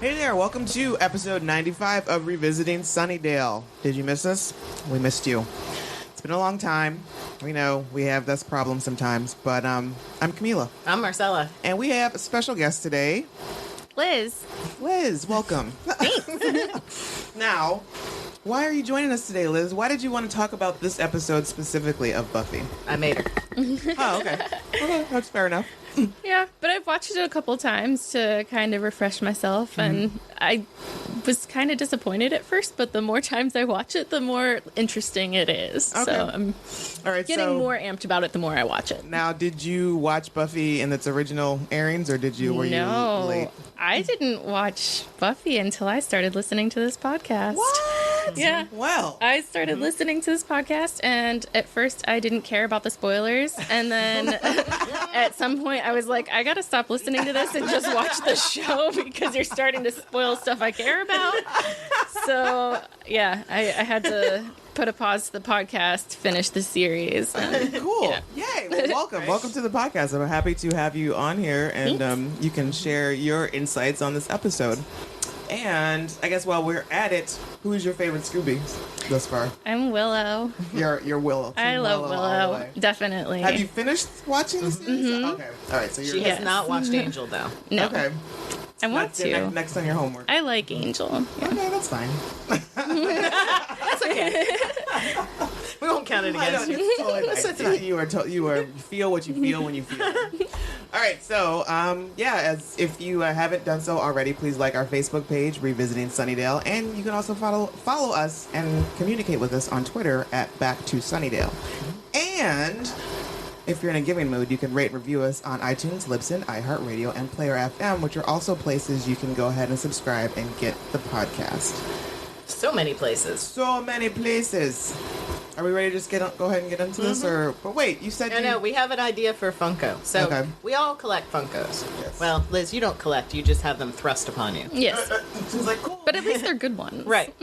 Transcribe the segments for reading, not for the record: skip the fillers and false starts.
Hey there, welcome to episode 95 of Revisiting Sunnydale. Did you miss us? We missed you. It's been a long time. We know we have this problem sometimes, but I'm Camila. I'm Marcella. And we have a special guest today. Liz, welcome. Thanks. Now, why are you joining us today, Liz? Why did you want to talk about this episode specifically of Buffy? I made her. Oh, okay. Okay, that's fair enough. yeah, but I've watched it a couple times to kind of refresh myself, and I was kind of disappointed at first, but the more times I watch it, the more interesting it is. Okay. So I'm getting more amped about it the more I watch it. Now, did you watch Buffy in its original airings, or were you late? I didn't watch Buffy until I started listening to this podcast. What? Yeah. Well, I started listening to this podcast, and at first I didn't care about the spoilers, and then at some point I was like, I gotta stop listening to this and just watch the show because you're starting to spoil stuff I care about. So, yeah, I had to put a pause to the podcast, finish the series. And, cool. yeah. Yay. Well, welcome. Welcome to the podcast. I'm happy to have you on here, and you can share your insights on this episode. And I guess while we're at it, who is your favorite Scooby thus far? I'm Willow. You're Willow. I love all the Willow. way. Definitely. Have you finished watching the series? Mm-hmm. Okay. All right. So you're She has not watched Angel, though. No. okay. I want to. Next on your homework. I like Angel. Yeah. Okay, that's fine. That's okay. We won't count it against you. It's totally nice. You feel what you feel when you feel it. All right, so as if you haven't done so already, please like our Facebook page, Revisiting Sunnydale, and you can also follow us and communicate with us on Twitter at Back to Sunnydale. And if you're in a giving mood, you can rate and review us on iTunes, Libsyn, iHeartRadio, and Player FM, which are also places you can go ahead and subscribe and get the podcast. So many places. So many places. Are we ready to just go ahead and get into this? But wait, you said No, we have an idea for Funko. So we all collect Funkos. Yes. Well, Liz, you don't collect. You just have them thrust upon you. Yes. She's like, cool. But at least they're good ones. Right.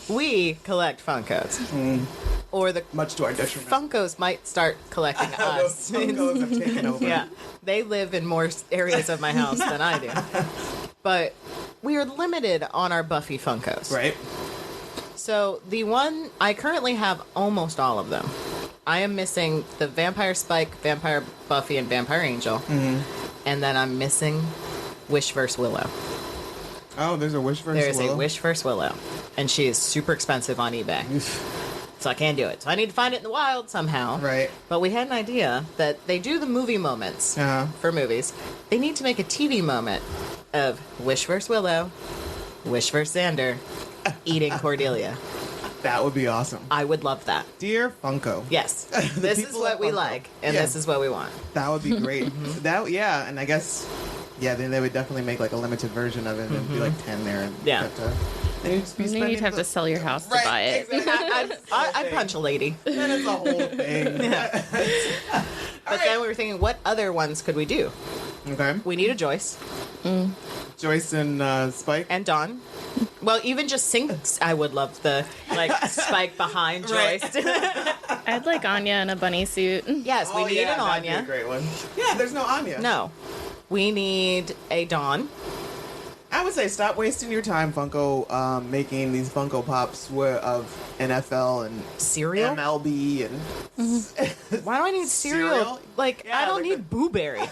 We collect Funkos. Or the Much to our detriment. Funkos might start collecting us. Those Funkos have taken over. Yeah. They live in more areas of my house than I do. But we are limited on our Buffy Funkos. Right. So the one, I currently have almost all of them. I am missing the Vampire Spike, Vampire Buffy, and Vampire Angel. And then I'm missing Wish vs. Willow. Oh, there's a Wish vs. Willow? There's a Wish vs. Willow. And she is super expensive on eBay. So I can't do it. So I need to find it in the wild somehow. Right. But we had an idea that they do the movie moments for movies. They need to make a TV moment of Wish vs. Willow, Wish vs. Xander, eating Cordelia. That would be awesome. I would love that. Dear Funko. Yes. This is people what at we Funko. like, and Yeah. this is what we want. That would be great. And I guess, then they would definitely make like a limited version of it and be like 10 there. And and you'd just be And then you'd have to sell your house to buy it. Exactly. I'd punch a lady. That is a whole thing. But then we were thinking, what other ones could we do? Okay. We need a Joyce. Joyce and Spike. And Dawn. Well, even just Sinks, I would love the, Spike behind Right. Joyce. I'd like Anya in a bunny suit. Yes, we need an that'd be a Anya. great one. Yeah, there's no Anya. No. We need a Dawn. I would say stop wasting your time, Funko, making these Funko Pops of NFL and Cereal? MLB and Why do I need cereal? Cereal? I don't need Boo Berry.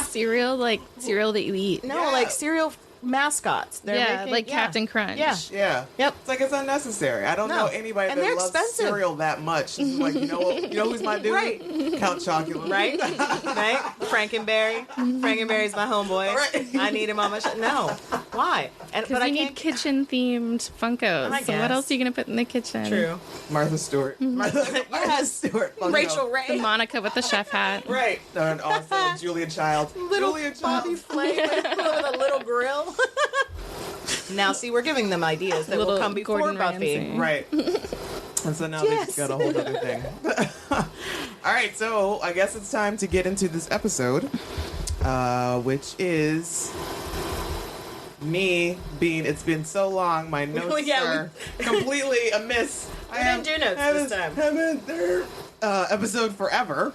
Cereal that you eat. No, cereal mascots. They're making, Captain Crunch. Yeah. Yeah. Yep. It's like it's unnecessary. I don't know anybody And that they're loves expensive. cereal that much. It's like, you know who's my dude? Right. Count Chocula. Right? Right? Frankenberry. Frankenberry's my homeboy. Right. I need him on my show. No. Why? Because you need kitchen-themed Funkos. I So what guess. else are you going to put in the kitchen? True. Martha Stewart. Martha Stewart. Funko. Rachel The Ray. Monica with the chef hat. Right. And also Julia Child. Little Julia Bobby Child. Flay with a little grill. Now, see, we're giving them ideas that will come before Gordon Buffy. Ramsay. Right. And so now they've Yes. got a whole other thing. All right, so I guess it's time to get into this episode, which is me being, it's been so long, my notes are completely amiss. We didn't do notes this time. Episode Forever.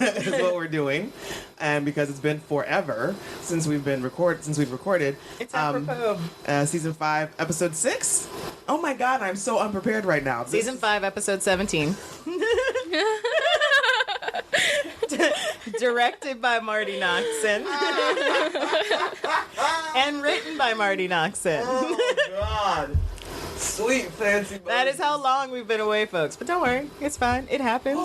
is what we're doing, and because it's been forever since we've recorded. It's apropos. Season 5, episode 6. Oh my God, I'm so unprepared right now. Season 5, episode 17. Directed by Marty Noxon. And written by Marty Noxon. Oh God. Sweet fancy. That is how long we've been away, folks. But don't worry, it's fine. It happens.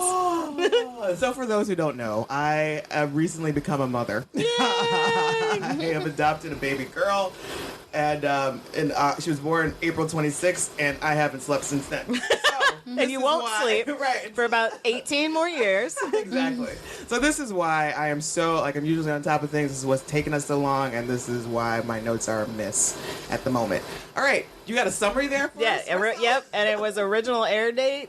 So for those who don't know, I have recently become a mother. I have adopted a baby girl, and she was born April 26th, and I haven't slept since then. And you won't sleep right, for about 18 more years. Exactly. So this is why I am so, I'm usually on top of things. This is what's taken us so long, and this is why my notes are amiss at the moment. All right. You got a summary there for us? Yep. And it was original air date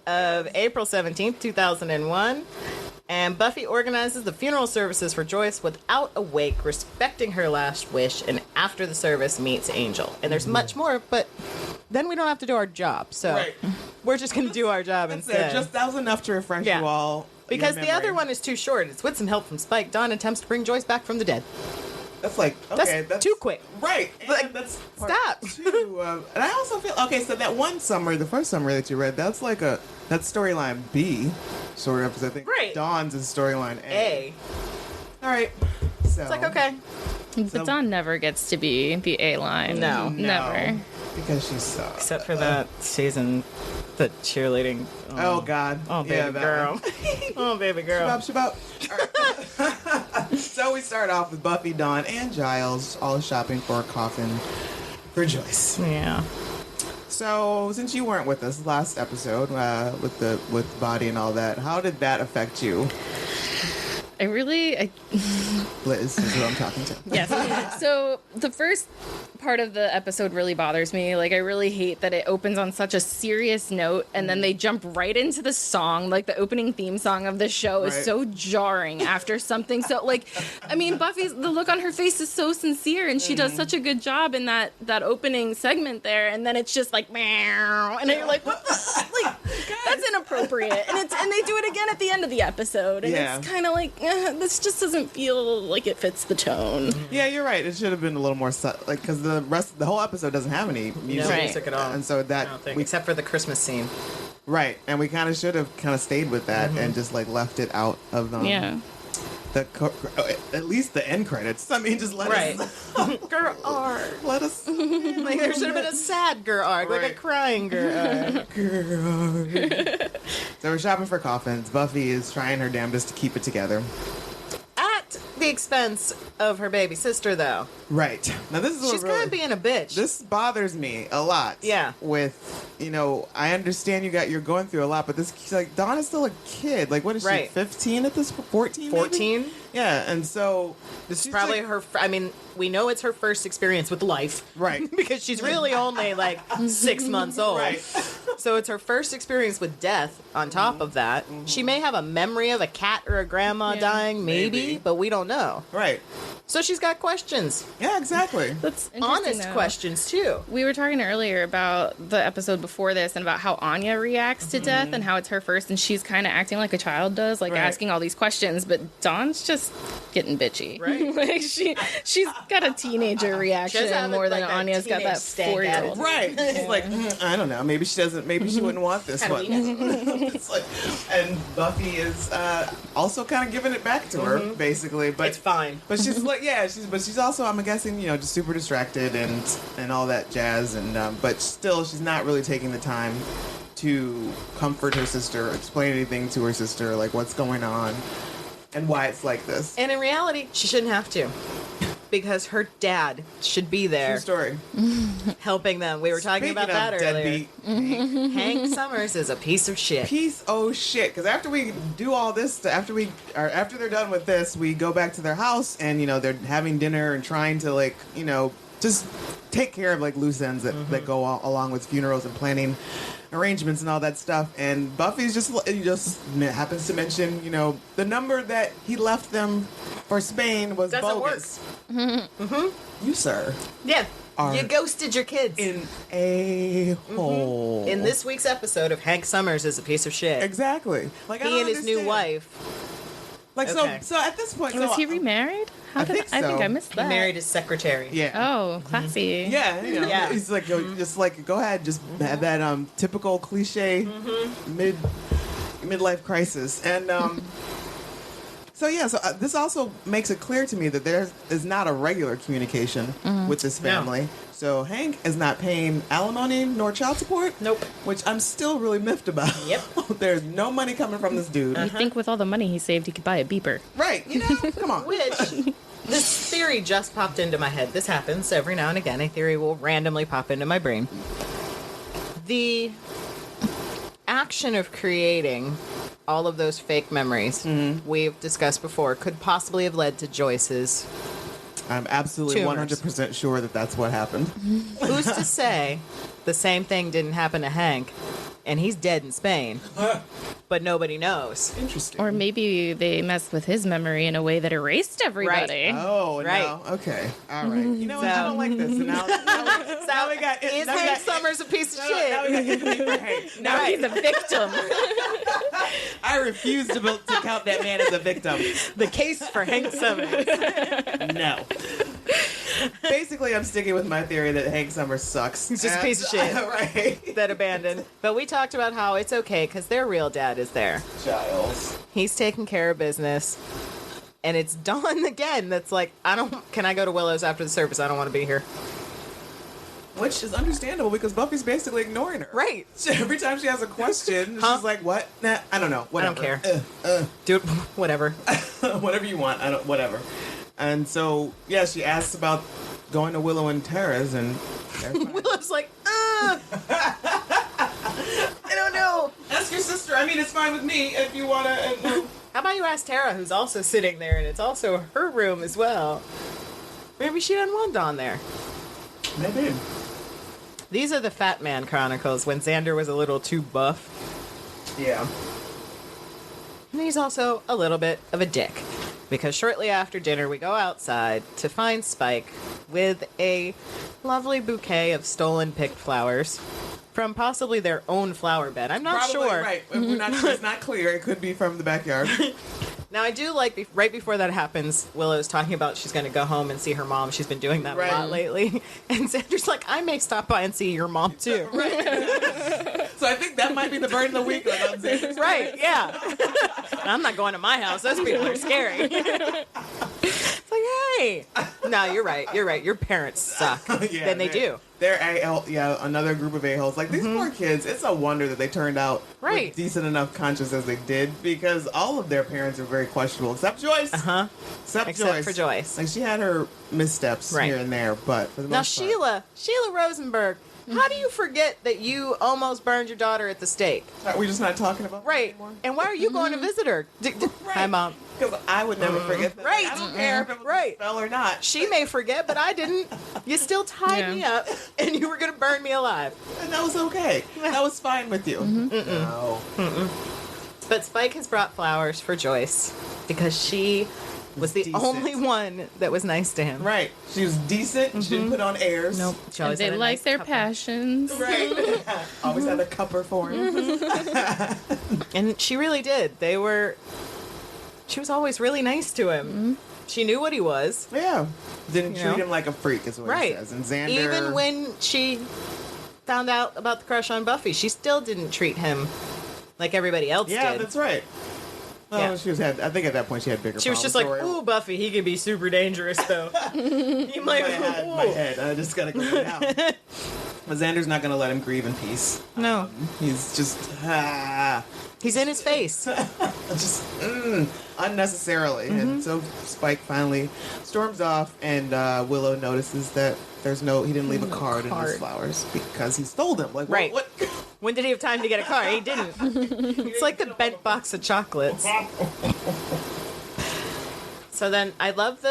of April 17th, 2001. And Buffy organizes the funeral services for Joyce without a wake, respecting her last wish, and after the service meets Angel. And there's much more, but then we don't have to do our job. So we're just going to do our job instead. That was enough to refresh you all. Because the other one is too short. It's with some help from Spike. Dawn attempts to bring Joyce back from the dead. That's that's too quick. Right. And that's stop. Two, and I also feel, so that one summary, the first summary that you read, that's that's storyline B, sort of, because I think Dawn's is storyline A. All right. So. It's okay. But Dawn never gets to be the A line. No. Never. Because she sucks. Except for that season, the cheerleading. Oh God. Oh, baby girl. Oh, baby girl. Shabab. All right. So we start off with Buffy, Dawn, and Giles all shopping for a coffin for Joyce. Yeah. So since you weren't with us last episode with the body and all that, how did that affect you? Liz is who I'm talking to. Yes. So the first part of the episode really bothers me. I really hate that it opens on such a serious note and then they jump right into the song. The opening theme song of the show is so jarring after something. So, Buffy's, the look on her face is so sincere and she does such a good job in that opening segment there. And then it's just meow. And you're like, what the? That's inappropriate. And they do it again at the end of the episode. And it's kind of this just doesn't feel like it fits the tone. Yeah, you're right. It should have been a little more because the whole episode doesn't have any music, music at all, and so except for the Christmas scene. Right, and we kind of should have stayed with that and just left it out of them. Yeah. At least the end credits. Just let us. Girl arc. Let us. There should have been a sad girl arc, a crying girl arc. So we're shopping for coffins. Buffy is trying her damnedest to keep it together. At the expense of her baby sister, though. Right. Now this is she's kind of being a bitch. This bothers me a lot. Yeah. With I understand you're going through a lot, but Dawn is still a kid. What is she? 15 at this? 14? 14. Yeah, and so this is probably her. We know it's her first experience with life, right? Because she's really only 6 months old. Right. So it's her first experience with death. On top of that, she may have a memory of a cat or a grandma dying, maybe, but we don't know. Right. So she's got questions. Yeah, exactly. That's honest questions too. We were talking earlier about the episode before this and about how Anya reacts to death and how it's her first, and she's kind of acting like a child does, asking all these questions. But Dawn's just getting bitchy. Right. She's got a teenager reaction more than Anya's got that 4-year-old. Right. She's I don't know. Maybe she doesn't. Maybe she wouldn't want this one. And Buffy is also kind of giving it back to her, basically. But it's fine. But she's she's also, I'm guessing, just super distracted and all that jazz. And but still, she's not really taking the time to comfort her sister, explain anything to her sister, what's going on and why it's like this. And in reality, she shouldn't have to. Because her dad should be there. True story. Helping them. We were talking about that earlier. Hank Summers is a piece of shit. Shit. Because after we do all this, after they're done with this, we go back to their house and, they're having dinner and trying to, just take care of, loose ends that go along with funerals and planning arrangements and all that stuff. And Buffy's just happens to mention, the number that he left them for Spain was bogus. You, sir. Yeah. You ghosted your kids. In a hole. In this week's episode of Hank Summers is a piece of shit. Exactly. He and his new wife Like, Okay. so at this point, Was so, he remarried? I think I think so. I missed He that. married his secretary. Yeah. Oh, classy. Yeah, you know, Yeah. he's like, just like, go ahead, just have that typical cliche midlife crisis, and so yeah, so this also makes it clear to me that there is not a regular communication with this family. So Hank is not paying alimony nor child support. Nope. Which I'm still really miffed about. Yep. There's no money coming from this dude. You think with all the money he saved, he could buy a beeper. Right? You know, come on. Which, this theory just popped into my head. This happens every now and again. A theory will randomly pop into my brain. The action of creating all of those fake memories we've discussed before could possibly have led to Joyce's. I'm absolutely Tumors. 100% sure that that's what happened. Who's to say the same thing didn't happen to Hank, and he's dead in Spain, but nobody knows. Interesting. Or maybe they messed with his memory in a way that erased everybody. Oh, Right. no. Okay. All right. You know what? I So- don't like this. And now we got Is now we Hank got- Summers a piece of Now we got shit? empathy for Hank. Now Right. he's a victim. I refuse to count that man as a victim. The case for Hank Summers. No. Basically, I'm sticking with my theory that Hank Summers sucks. He's just a piece of shit. Right. That abandoned. But we talked about how it's okay because their real dad is there. Giles. He's taking care of business. And it's Dawn again that's like, can I go to Willow's after the service? I don't want to be here. Which is understandable because Buffy's basically ignoring her. Right. Every time she has a question, Huh? she's like, what? Nah, I don't know. Whatever. I don't care. Do it, whatever. Whatever you want. Whatever. And so, yeah, she asks about going to Willow and Tara's, and Willow's like, I don't know. ask your sister. I mean, it's fine with me if you want to. How about you ask Tara, who's also sitting there, and it's also her room as well. Maybe she doesn't want Dawn there. Maybe. These are the Fat Man Chronicles when Xander was a little too buff. Yeah. And he's also a little bit of a dick. Because shortly after dinner, we go outside to find Spike with a lovely bouquet of stolen picked flowers from possibly their own flower bed. I'm not Probably sure. right. It's not clear. It could be from the backyard. Now, I do like, right before that happens, Willow's talking about she's going to go home and see her mom. She's been doing that Right. a lot lately. And Xander's like, I may stop by and see your mom, too. So I think that might be the burn of the week. Like, on Xander's Right, yeah. I'm not going to my house. Those people are scary. It's like, hey. No, you're right. You're right. Your parents suck. Yeah, Then they do. They're another group of a-holes. Like, these poor kids, it's a wonder that they turned out Right. with decent enough conscience as they did, because all of their parents are very questionable, except Joyce. Uh-huh. Except for Joyce. Like, she had her missteps Right. here and there, but for the Now, most part... Sheila Rosenberg, how do you forget that you almost burned your daughter at the stake? Are we just not talking about that Right. anymore? And why are you going to visit her? Hi, Mom. Because I would never forget that. Right. I don't care if it was Right. a spell or not. She may forget, but I didn't. You still tied me up, and you were going to burn me alive. And that was okay. That was fine with you. No. But Spike has brought flowers for Joyce because she was the Decent. only one that was nice to him. Right. She was decent. She didn't put on airs. Nope. She And always they had a like nice their cup. passions. Right. Always had a cupper for him. And she really did. She was always really nice to him. She knew what he was. Yeah. Didn't You treat know? him like a freak, is what Right. he says. And Xander... Even when she found out about the crush on Buffy, she still didn't treat him like everybody else Yeah, did. that's right. Well, Yeah. I think at that point she had bigger She was problems. just like, So ooh, Buffy, he can be super dangerous, though. You might, my head. I just gotta go down. But Xander's not gonna let him grieve in peace. No. He's just He's in his face. unnecessarily. And so Spike finally storms off, and Willow notices that he didn't leave a card in his flowers because he stole them. Like, Right. what? When did he have time to get a car? He didn't. It's like the bent box of chocolates. So then I love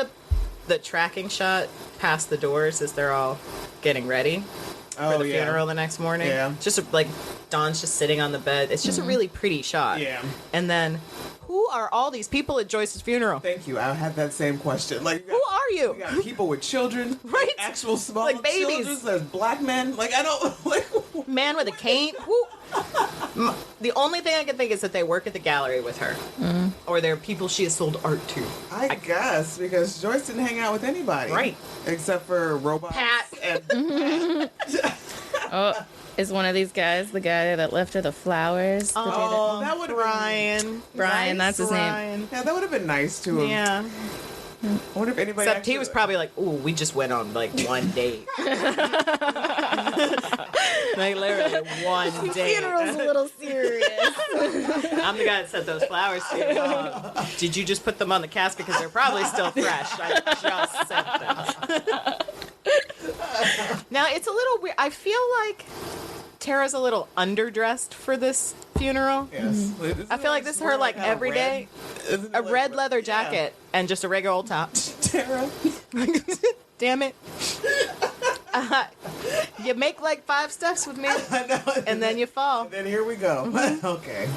the tracking shot past the doors as they're all getting ready for the funeral the next morning. Yeah. Just like Dawn's just sitting on the bed. It's just a really pretty shot. Yeah. And then, who are all these people at Joyce's funeral? Thank you. I had that same question. Like, Who are you? we got people with children, Right. Actual small Like babies. children. There's black men. Like, I don't like. Man with a cane? Who? The only thing I can think is that they work at the gallery with her. Or they're people she has sold art to. I guess, because Joyce didn't hang out with anybody. Right. Except for robots. Pat. And Oh, is one of these guys the guy that left her the flowers? the day Oh, that would've Brian. Brian, that's his name. Brian. yeah, that would have been nice to have. Yeah. I wonder if anybody. Except actually, he was probably like, ooh, we just went on like one date. Like literally one date. Funeral's a little serious. I'm the guy that sent those flowers to you. Did you just put them on the casket because they're probably still fresh? I just sent them. Now it's a little weird. I feel like Tara's a little underdressed for this funeral. Yes. I feel like this is her like every day. A red leather jacket and just a regular old top. Tara. Damn it. You make like 5 steps with me, I know. and then you fall. Then here we go. Okay.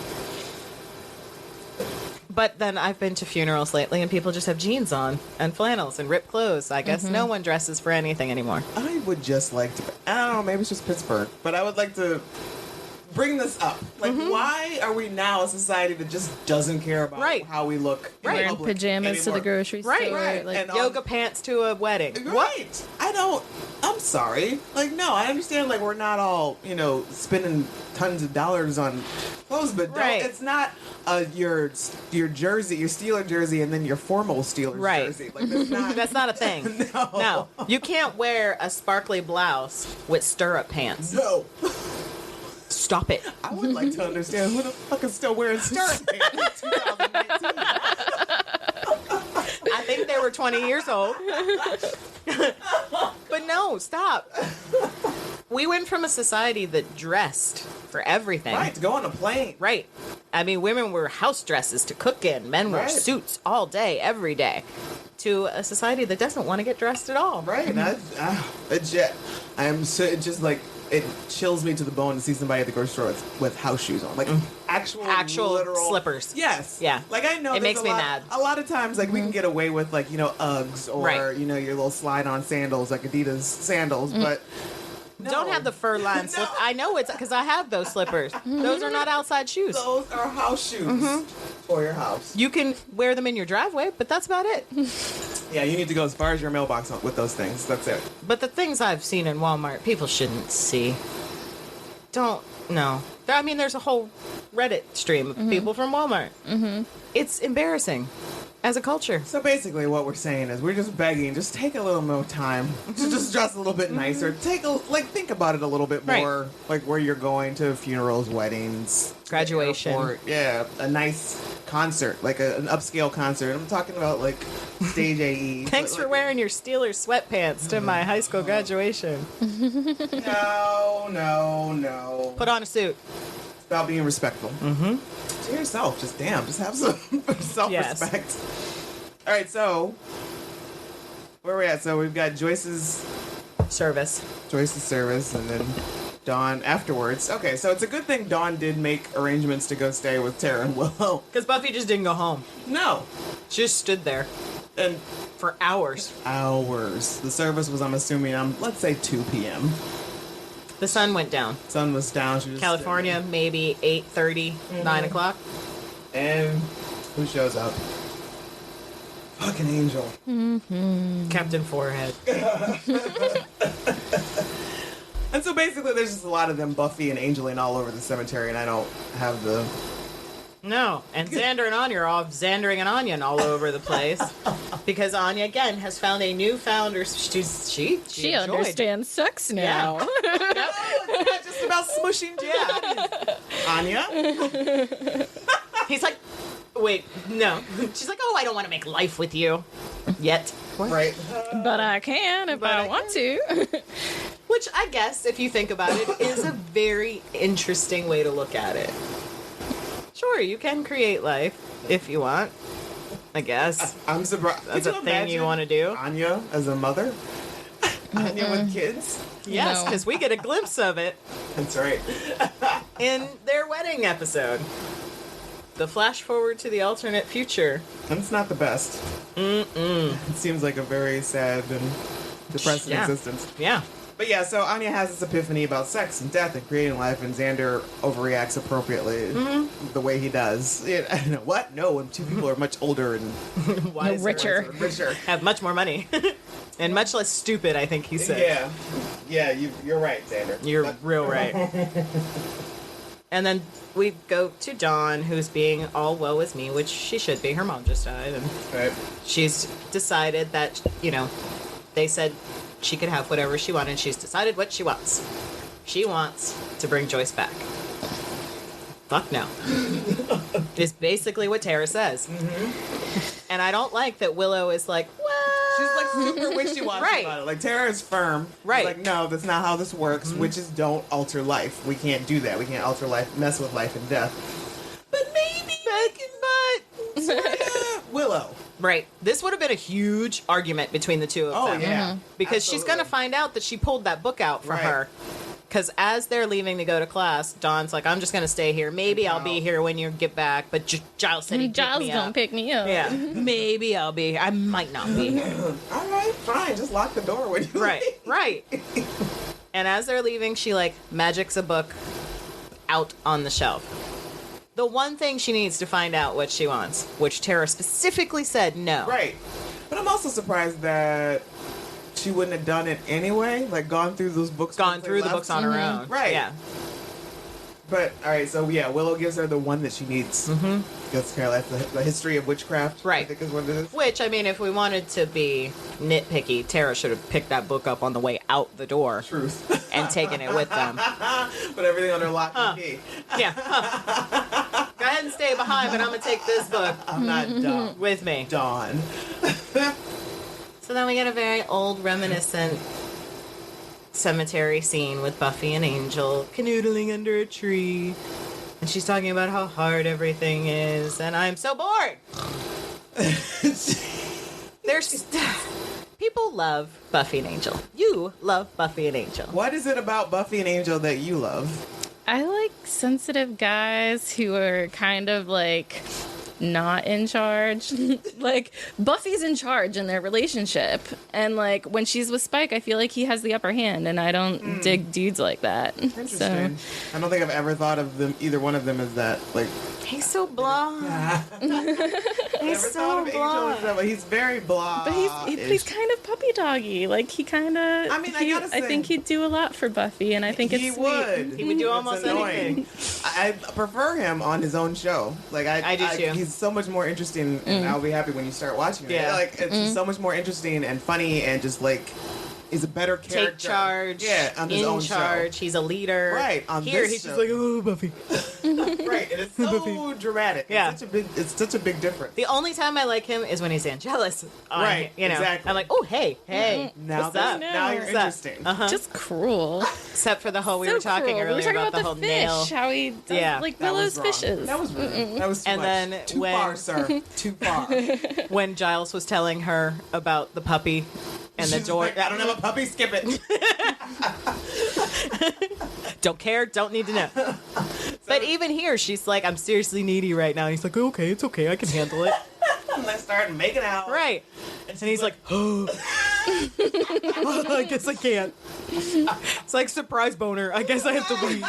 But then I've been to funerals lately, and people just have jeans on and flannels and ripped clothes. I guess no one dresses for anything anymore. I would just like to. I don't know. Maybe it's just Pittsburgh, but I would like to bring this up. Like, why are we now a society that just doesn't care about Right. how we look? in Right. Wearing public pajamas to the anymore? grocery Right, store. right. Like, And Yoga pants to a wedding. Right. I'm sorry. Like, no, I understand, like, we're not all, spending tons of dollars on clothes, but Right. it's not your jersey, your Steeler jersey, and then your formal Steelers Right. jersey. Like, that's not. That's not a thing. No. You can't wear a sparkly blouse with stirrup pants. No. Stop it. I would like to understand who the fuck is still wearing stirrup pants in 2019. I think they were 20 years old. But no, stop. We went from a society that dressed for everything. Right, to go on a plane. Right. I mean, women wore house dresses to cook in. Men wore Right. suits all day, every day. To a society that doesn't want to get dressed at all. Right. It just like, it chills me to the bone to see somebody at the grocery store with house shoes on. Like, actual literal slippers. Yes. Yeah. Like, I know It makes me mad. A lot of times, like, we can get away with, like, Uggs or, Right. your little slide-on sandals, like Adidas sandals, but no. Don't have the fur line slip. No. I know it's because I have those slippers. Those are not outside shoes. Those are house shoes for your house. You can wear them in your driveway, but that's about it. Yeah, you need to go as far as your mailbox with those things. That's it. But the things I've seen in Walmart, people shouldn't see. No. I mean, there's a whole Reddit stream of people from Walmart. It's embarrassing as a culture. So basically what we're saying is we're just begging, just take a little more time to just dress a little bit nicer. Think about it a little bit more, like where you're going to funerals, weddings, Graduation. airport. Yeah, a nice concert, like an upscale concert. I'm talking about like stage AE. Thanks for wearing your Steelers sweatpants to my high school graduation. No. Put on a suit. It's about being respectful. To yourself. Just have some self-respect. All right, so where are we at? So we've got Joyce's Service. service, and then Dawn afterwards. Okay, so it's a good thing Dawn did make arrangements to go stay with Tara and Willow. Because Buffy just didn't go home. No. She just stood there And for hours. The service was, I'm assuming, let's say 2 p.m. The sun went down. Sun was down. She was California, maybe 8:30, 9 o'clock. And who shows up? Fucking Angel. Captain Forehead. And so basically there's just a lot of them, Buffy and Angeline, all over the cemetery, and I don't have the... No, and Xander and Anya are off Xandering and Onion all over the place. Because Anya, again, has found a newfound... She she enjoyed. understands sex now. Yep. It's not just about smushing Anya. He's like, wait, no. She's like, oh, I don't want to make life with you. Yet. Right. But I can if I don't want to. Which I guess, if you think about it, is a very interesting way to look at it. Sure, you can create life if you want. I guess. I'm surprised. That's a thing you want to do. Anya as a mother? Anya with kids? Yes, No. because we get a glimpse of it That's right. in their wedding episode. The flash forward to the alternate future. And it's not the best. It seems like a very sad and depressing Yeah. existence. Yeah. But yeah, so Anya has this epiphany about sex and death and creating life, and Xander overreacts appropriately the way he does. What? No, when two people are much older and Wiser, richer. have much more money, and much less stupid. I think he said. Yeah, you're right, Xander. You're real right. And then we go to Dawn, who's being all woe is me, which she should be. Her mom just died, and Right. she's decided that they said she could have whatever she wanted. She's decided what she wants. She wants to bring Joyce back. Fuck no. Is basically what Tara says. And I don't like that Willow is like, well... She's like super wishy-washy Right. about it. Like, Tara is firm. Right. She's like, no, that's not how this works. Witches don't alter life. We can't do that. We can't alter life, mess with life and death. But maybe Willow. Right. This would have been a huge argument between the two of Oh, them. yeah. Because she's going to find out that she pulled that book out for Right. her. Because as they're leaving to go to class, Dawn's like, I'm just going to stay here. Maybe I'll be here when you get back. But Giles said he'd Giles pick me don't up. pick me up. Yeah. Maybe I'll be here. I might not be here. All right, fine. Just lock the door when you Right. leave. Right. And as they're leaving, she, magics a book out on the shelf. The one thing she needs to find out what she wants, which Tara specifically said no. Right. But I'm also surprised that she wouldn't have done it anyway. Like, gone through those books. Gone once they through the left. books on her own. Right. Yeah. But, all right, so yeah, Willow gives her the one that she needs. Mm-hmm. Gives her the history of witchcraft. Right. I think is what it is. Which, I mean, if we wanted to be nitpicky, Tara should have picked that book up on the way out the door Truth. and taken it with them. Put everything under lock and key. Yeah. Go ahead and stay behind, but I'm going to take this book I'm not dumb. with me. Dawn. So then we get a very old, reminiscent cemetery scene with Buffy and Angel canoodling under a tree. And she's talking about how hard everything is, and I'm so bored. There's... People love Buffy and Angel. You love Buffy and Angel. What is it about Buffy and Angel that you love? I like sensitive guys who are kind of not in charge. Buffy's in charge in their relationship, and when she's with Spike, I feel like he has the upper hand, and I don't dig dudes like that. Interesting. I don't think I've ever thought of them, either one of them, as that. He's so blonde. He's so blonde. He's very blah. But he's kind of puppy doggy. He kind of. I mean, I gotta say, I think he'd do a lot for Buffy, and I think it's he sweet. would. He would do almost anything. I prefer him on his own show. I do too. He's so much more interesting, and I'll be happy when you start watching it. Yeah. It's so much more interesting and funny, and just he's a better character. Take charge. Yeah, on his in own charge. show. He's a leader. Right, on Here, this he's show. just like, oh, Buffy. Right, and it's so dramatic. Yeah. It's such a big difference. The only time I like him is when he's Angelus. Right, exactly. I'm like, oh, hey, now what's up? now you're What's up? interesting. Just cruel. Except for the whole we So were talking cruel. earlier we were talking about the whole fish, nail. how he does, Yeah. That Willow's was wrong. fishes. That was rude. That was too And much. then Too when- far, sir. Too far. When Giles was telling her about the puppy and the She's door. like, I don't have a puppy. Skip it. Don't care, don't need to know. But even here, she's like, I'm seriously needy right now. And he's like, okay, it's okay, I can handle it. And they start making out. Right. And he's like, oh. I guess I can't. It's like surprise boner. I guess I have to leave.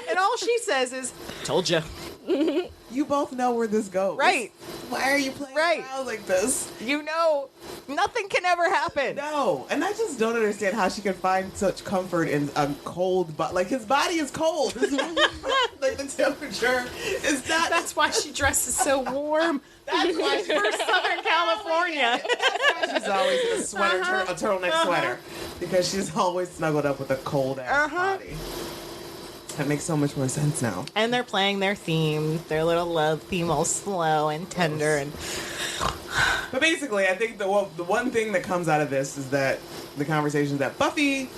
And all she says is, told you. You both know where this goes. Right. Why are you playing Right. around like this? You know, nothing can ever happen. No. And I just don't understand how she can find such comfort in a cold body. His body is cold. The temperature is not. That's why she dresses so warm. That's why she's For Southern California. She's always in a sweater, a turtleneck sweater, because she's always snuggled up with a cold ass body. That makes so much more sense now. And they're playing their theme, their little love theme, all slow and tender. And But basically, I think the one thing that comes out of this is that the conversation that Buffy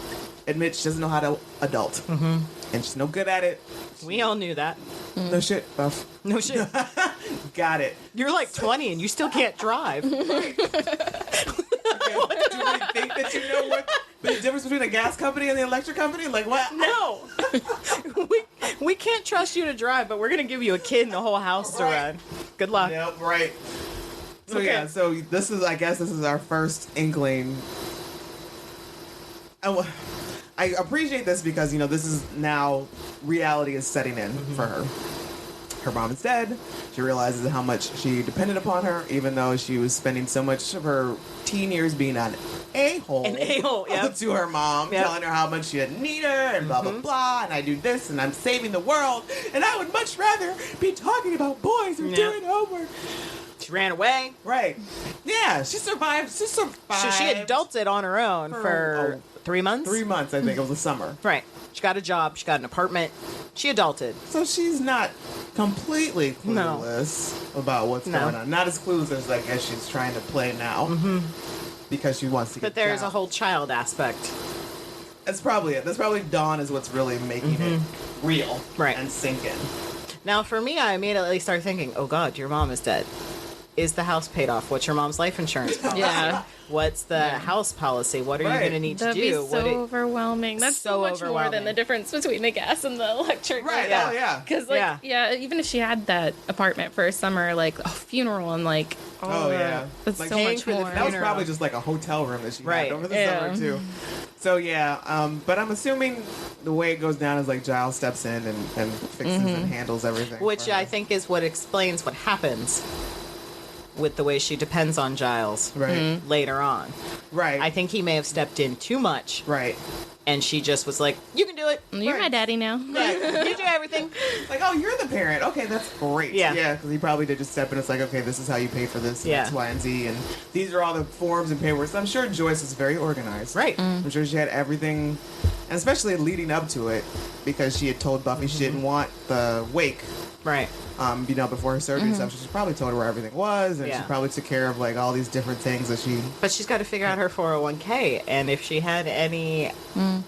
admits she doesn't know how to adult, and she's no good at it. we all knew that. No shit, Buff. No shit. Got it. You're like 20 and you still can't drive. Do we think that you know what the difference between a gas company and the electric company? Like what? No. we can't trust you to drive, but we're going to give you a kid and the whole house to Right. run. Good luck. Yep, right. So Okay. yeah, so I guess this is our first inkling I appreciate this because, this is now reality is setting in for her. Her mom is dead. She realizes how much she depended upon her, even though she was spending so much of her teen years being an a-hole. An a-hole, yep. To her mom, Yep. telling her how much she didn't need her, and blah, blah, blah, and I do this, and I'm saving the world, and I would much rather be talking about boys who are doing homework. She ran away. Right. Yeah, she survived. She survived. She adulted on her own for 3 months? 3 months, I think. It was the summer. Right. She got a job. She got an apartment. She adulted. So she's not completely clueless about what's going on. Not as clueless as I guess she's trying to play now. Because she wants to get But there's down. a whole child aspect. That's probably it. That's probably Dawn is what's really making it real. Right. And sink in. Now, for me, I immediately start thinking, oh, God, your mom is dead. Is the house paid off? What's your mom's life insurance policy? Yeah. What's the house policy? What are you going to need to That'd do? be so overwhelming. That's so much more overwhelming. than the difference between the gas and the electric. Right. Yeah. Oh, yeah. Because, even if she had that apartment for a summer, like, a funeral and, like, all that, that's Like, so paying much for the more. That was funeral. probably just like a hotel room that she Right. had over the Yeah. summer, too. So, yeah. But I'm assuming the way it goes down is like Giles steps in and fixes and handles everything. Which for her. I think is what explains what happens with the way she depends on Giles Right. later on. Right. I think he may have stepped in too much, Right. and she just was like, you can do it. You're my daddy now. Right. You do everything. Like, oh, you're the parent. Okay, that's great. Yeah. Yeah, because he probably did just step in. It's like, okay, this is how you pay for this, Yeah. X, Y, and Z. And these are all the forms and paperwork. So I'm sure Joyce is very organized. Right. I'm sure she had everything, and especially leading up to it, because she had told Buffy she didn't want the wake, Right. before her surgery and stuff. So she probably told her where everything was, and Yeah. she probably took care of, like, all these different things that she... But she's got to figure out her 401k and if she had any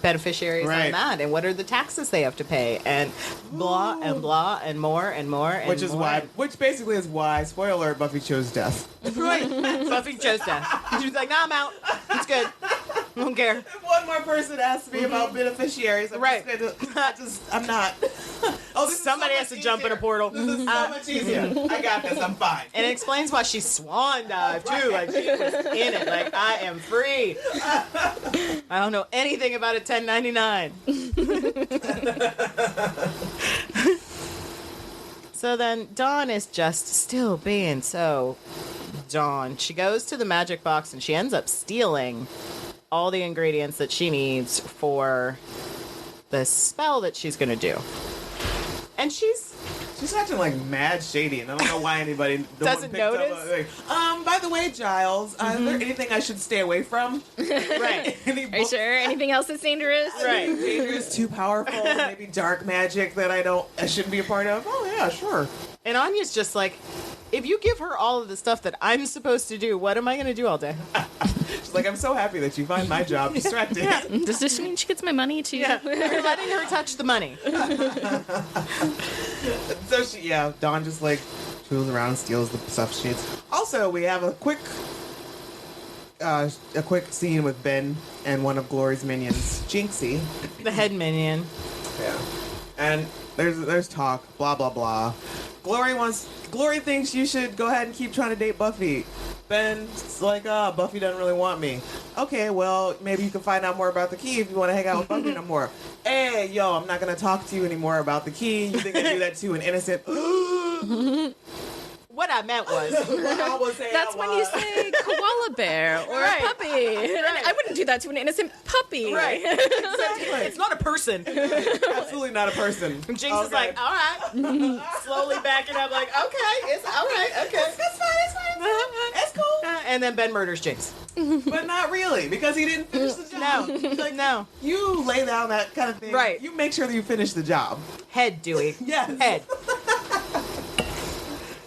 beneficiaries Right. on that and what are the taxes they have to pay and blah and blah and more and more. And Which is more. why, which basically is why, spoiler alert, Buffy chose death. Right. Buffy chose death. She was like, nah, I'm out. It's good. I don't care. If one more person asks me about beneficiaries, I'm Right. I'm not. Oh, this is Somebody so has much to jump in a easier. portal. This is so much easier. I got this. I'm fine. And it explains why she swan dived too. Like she was in it. Like I am free. I don't know anything about a 1099. So then Dawn is just still being so Dawn. She goes to the magic box and she ends up stealing all the ingredients that she needs for the spell that she's going to do. And she's acting like mad shady, and I don't know why anybody Doesn't notice? By the way, Giles, is there anything I should stay away from? right. Any Are you sure? Anything else is dangerous? Right. dangerous, too powerful, maybe dark magic that I shouldn't be a part of? Oh yeah, sure. And Anya's just like, if you give her all of the stuff that I'm supposed to do, what am I going to do all day? She's like, I'm so happy that you find my job distracting. Does this mean she gets my money too? Yeah, you're letting her touch the money. So Dawn just like tools around and steals the stuff she needs. Also, we have a quick scene with Ben and one of Glory's minions, Jinxie. The head minion. Yeah. And there's talk, blah blah blah. Glory thinks you should go ahead and keep trying to date Buffy. Ben's like, Buffy doesn't really want me. Okay, well, maybe you can find out more about the key if you want to hang out with Buffy no more. Hey, yo, I'm not going to talk to you anymore about the key. You think I do that to an innocent... What I meant was, That's when you say koala bear or Right. a puppy. I wouldn't do that to an innocent puppy. right. It's not a person. Absolutely not a person. And Jinx is like, all right. Slowly backing up, like, okay, it's all right, okay. It's fine. It's cool. And then Ben murders Jinx. But not really, because he didn't finish the job. No, no. You lay down that kind of thing. Right. You make sure that you finish the job. Head, Dewey. Yes. Head.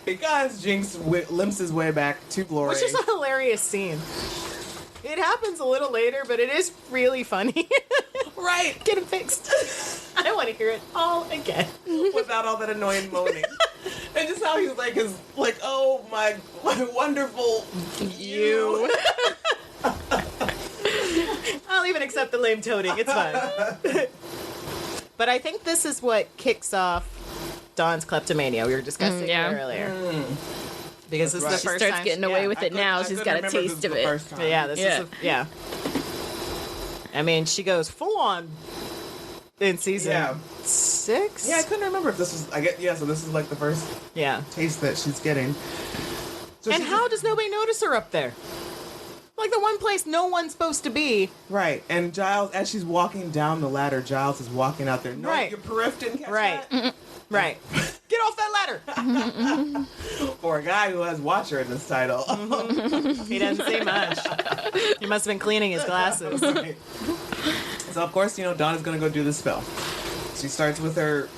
Because Jinx limps his way back to Glory. Which is a hilarious scene. It happens a little later, but it is really funny. Right. Get him fixed. I want to hear it all again. Without all that annoying moaning. And just how he's like, oh my wonderful you. I'll even accept the lame toting. It's fine. But I think this is what kicks off Dawn's kleptomania. We were discussing it earlier. Because this is the right. She first starts time getting away with it now. I She's couldn't got a remember taste this of the it. first time. Yeah, this is I mean, she goes full on in season 6. Yeah, I couldn't remember if this was. So this is like the first taste that she's getting. So and how does nobody notice her up there? Like the one place no one's supposed to be. Right, and Giles, as she's walking down the ladder, Giles is walking out there. No, right. Your periph didn't catch that? Right. Get off that ladder! For a guy who has Watcher in this title. He doesn't say much. He must have been cleaning his glasses. Right. So, of course, Donna's going to go do the spell. She starts with her...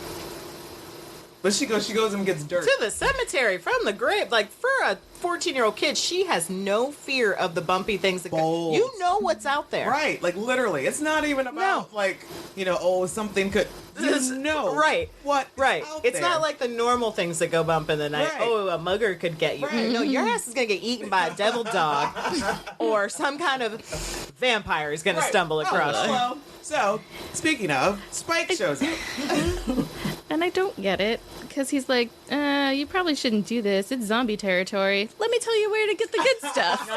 But she goes and gets dirt. To the cemetery, from the grave. Like, for a 14-year-old kid, she has no fear of the bumpy things that go. You know what's out there. Right, like, literally. It's not even about, something could... Right. What Right. It's there. not like the normal things that go bump in the night. Right. Oh, a mugger could get you. Right. No, your ass is going to get eaten by a devil dog. Or some kind of vampire is going to stumble across you. Well, so, speaking of, Spike shows up. And I don't get it, because he's like, you probably shouldn't do this. It's zombie territory. Let me tell you where to get the good stuff.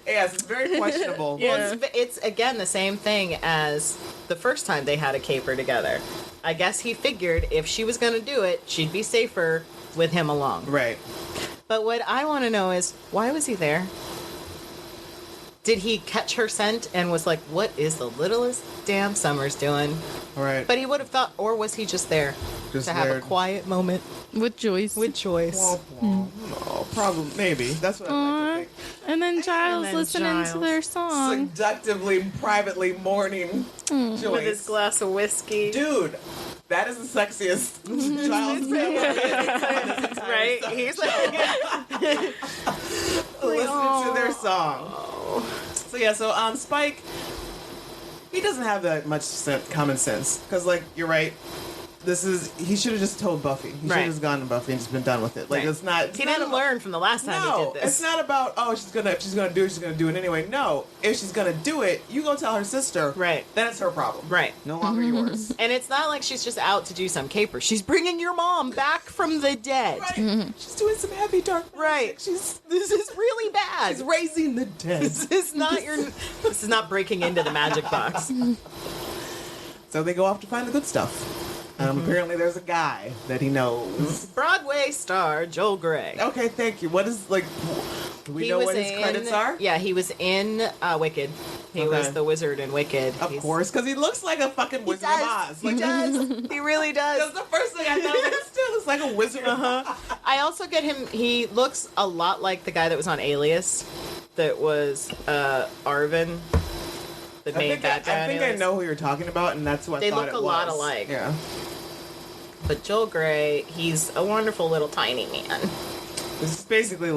Yes, it's very questionable. Well, it's, again, the same thing as the first time they had a caper together. I guess he figured if she was going to do it, she'd be safer with him along. Right. But what I want to know is, why was he there? Did he catch her scent and was like, what is the littlest damn Summers doing? Right. But he would have thought, or was he just there to have a quiet moment With Joyce. with Joyce? No, probably, maybe. That's what I like to think. And then Giles listening to their song. Seductively, privately mourning Joyce. With his glass of whiskey. Dude, that is the sexiest Giles Right? He's like, listening to their song. So Spike, he doesn't have that much common sense. Because, you're right. He should have just told Buffy. He should have just gone to Buffy and just been done with it. It's not. He didn't learn from the last time he did this. It's not about, if she's gonna do it, she's gonna do it anyway. No, if she's gonna do it, you go tell her sister. Right. Then it's her problem. Right. No longer yours. And it's not like she's just out to do some caper. She's bringing your mom back from the dead. Right. She's doing some heavy dark magic. Right. This is really bad. She's raising the dead. This is not breaking into the magic box. So they go off to find the good stuff. Apparently there's a guy that he knows. Broadway star Joel Grey. Okay, thank you. What is, do we know what his credits are? Yeah, he was in Wicked. He was the wizard in Wicked. Of course, because he looks like a fucking Wizard of Oz. He does. He really does. That's the first thing I thought. He still looks like a Wizard of Oz. I also get him, he looks a lot like the guy that was on Alias. That was Arvin. The main bad guy. I think I know who you're talking about, and that's what I thought it was. They look a lot alike. Yeah. But Joel Grey, he's a wonderful little tiny man. This is basically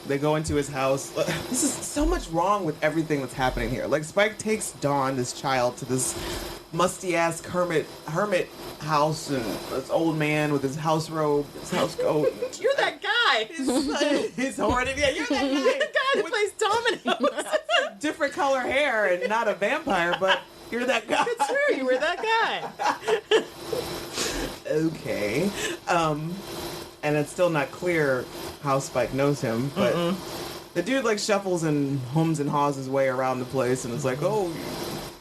they go into his house. This is so much wrong with everything that's happening here. Spike takes Dawn, this child, to this musty-ass hermit house, and this old man with his house robe, his house coat. You're that guy! He's horny. Yeah, you're that guy. You're the guy that plays dominoes. Different color hair and not a vampire, but you're that guy. It's true, you were that guy. Okay. And it's still not clear how Spike knows him, but the dude shuffles and hums and haws his way around the place and is like, oh,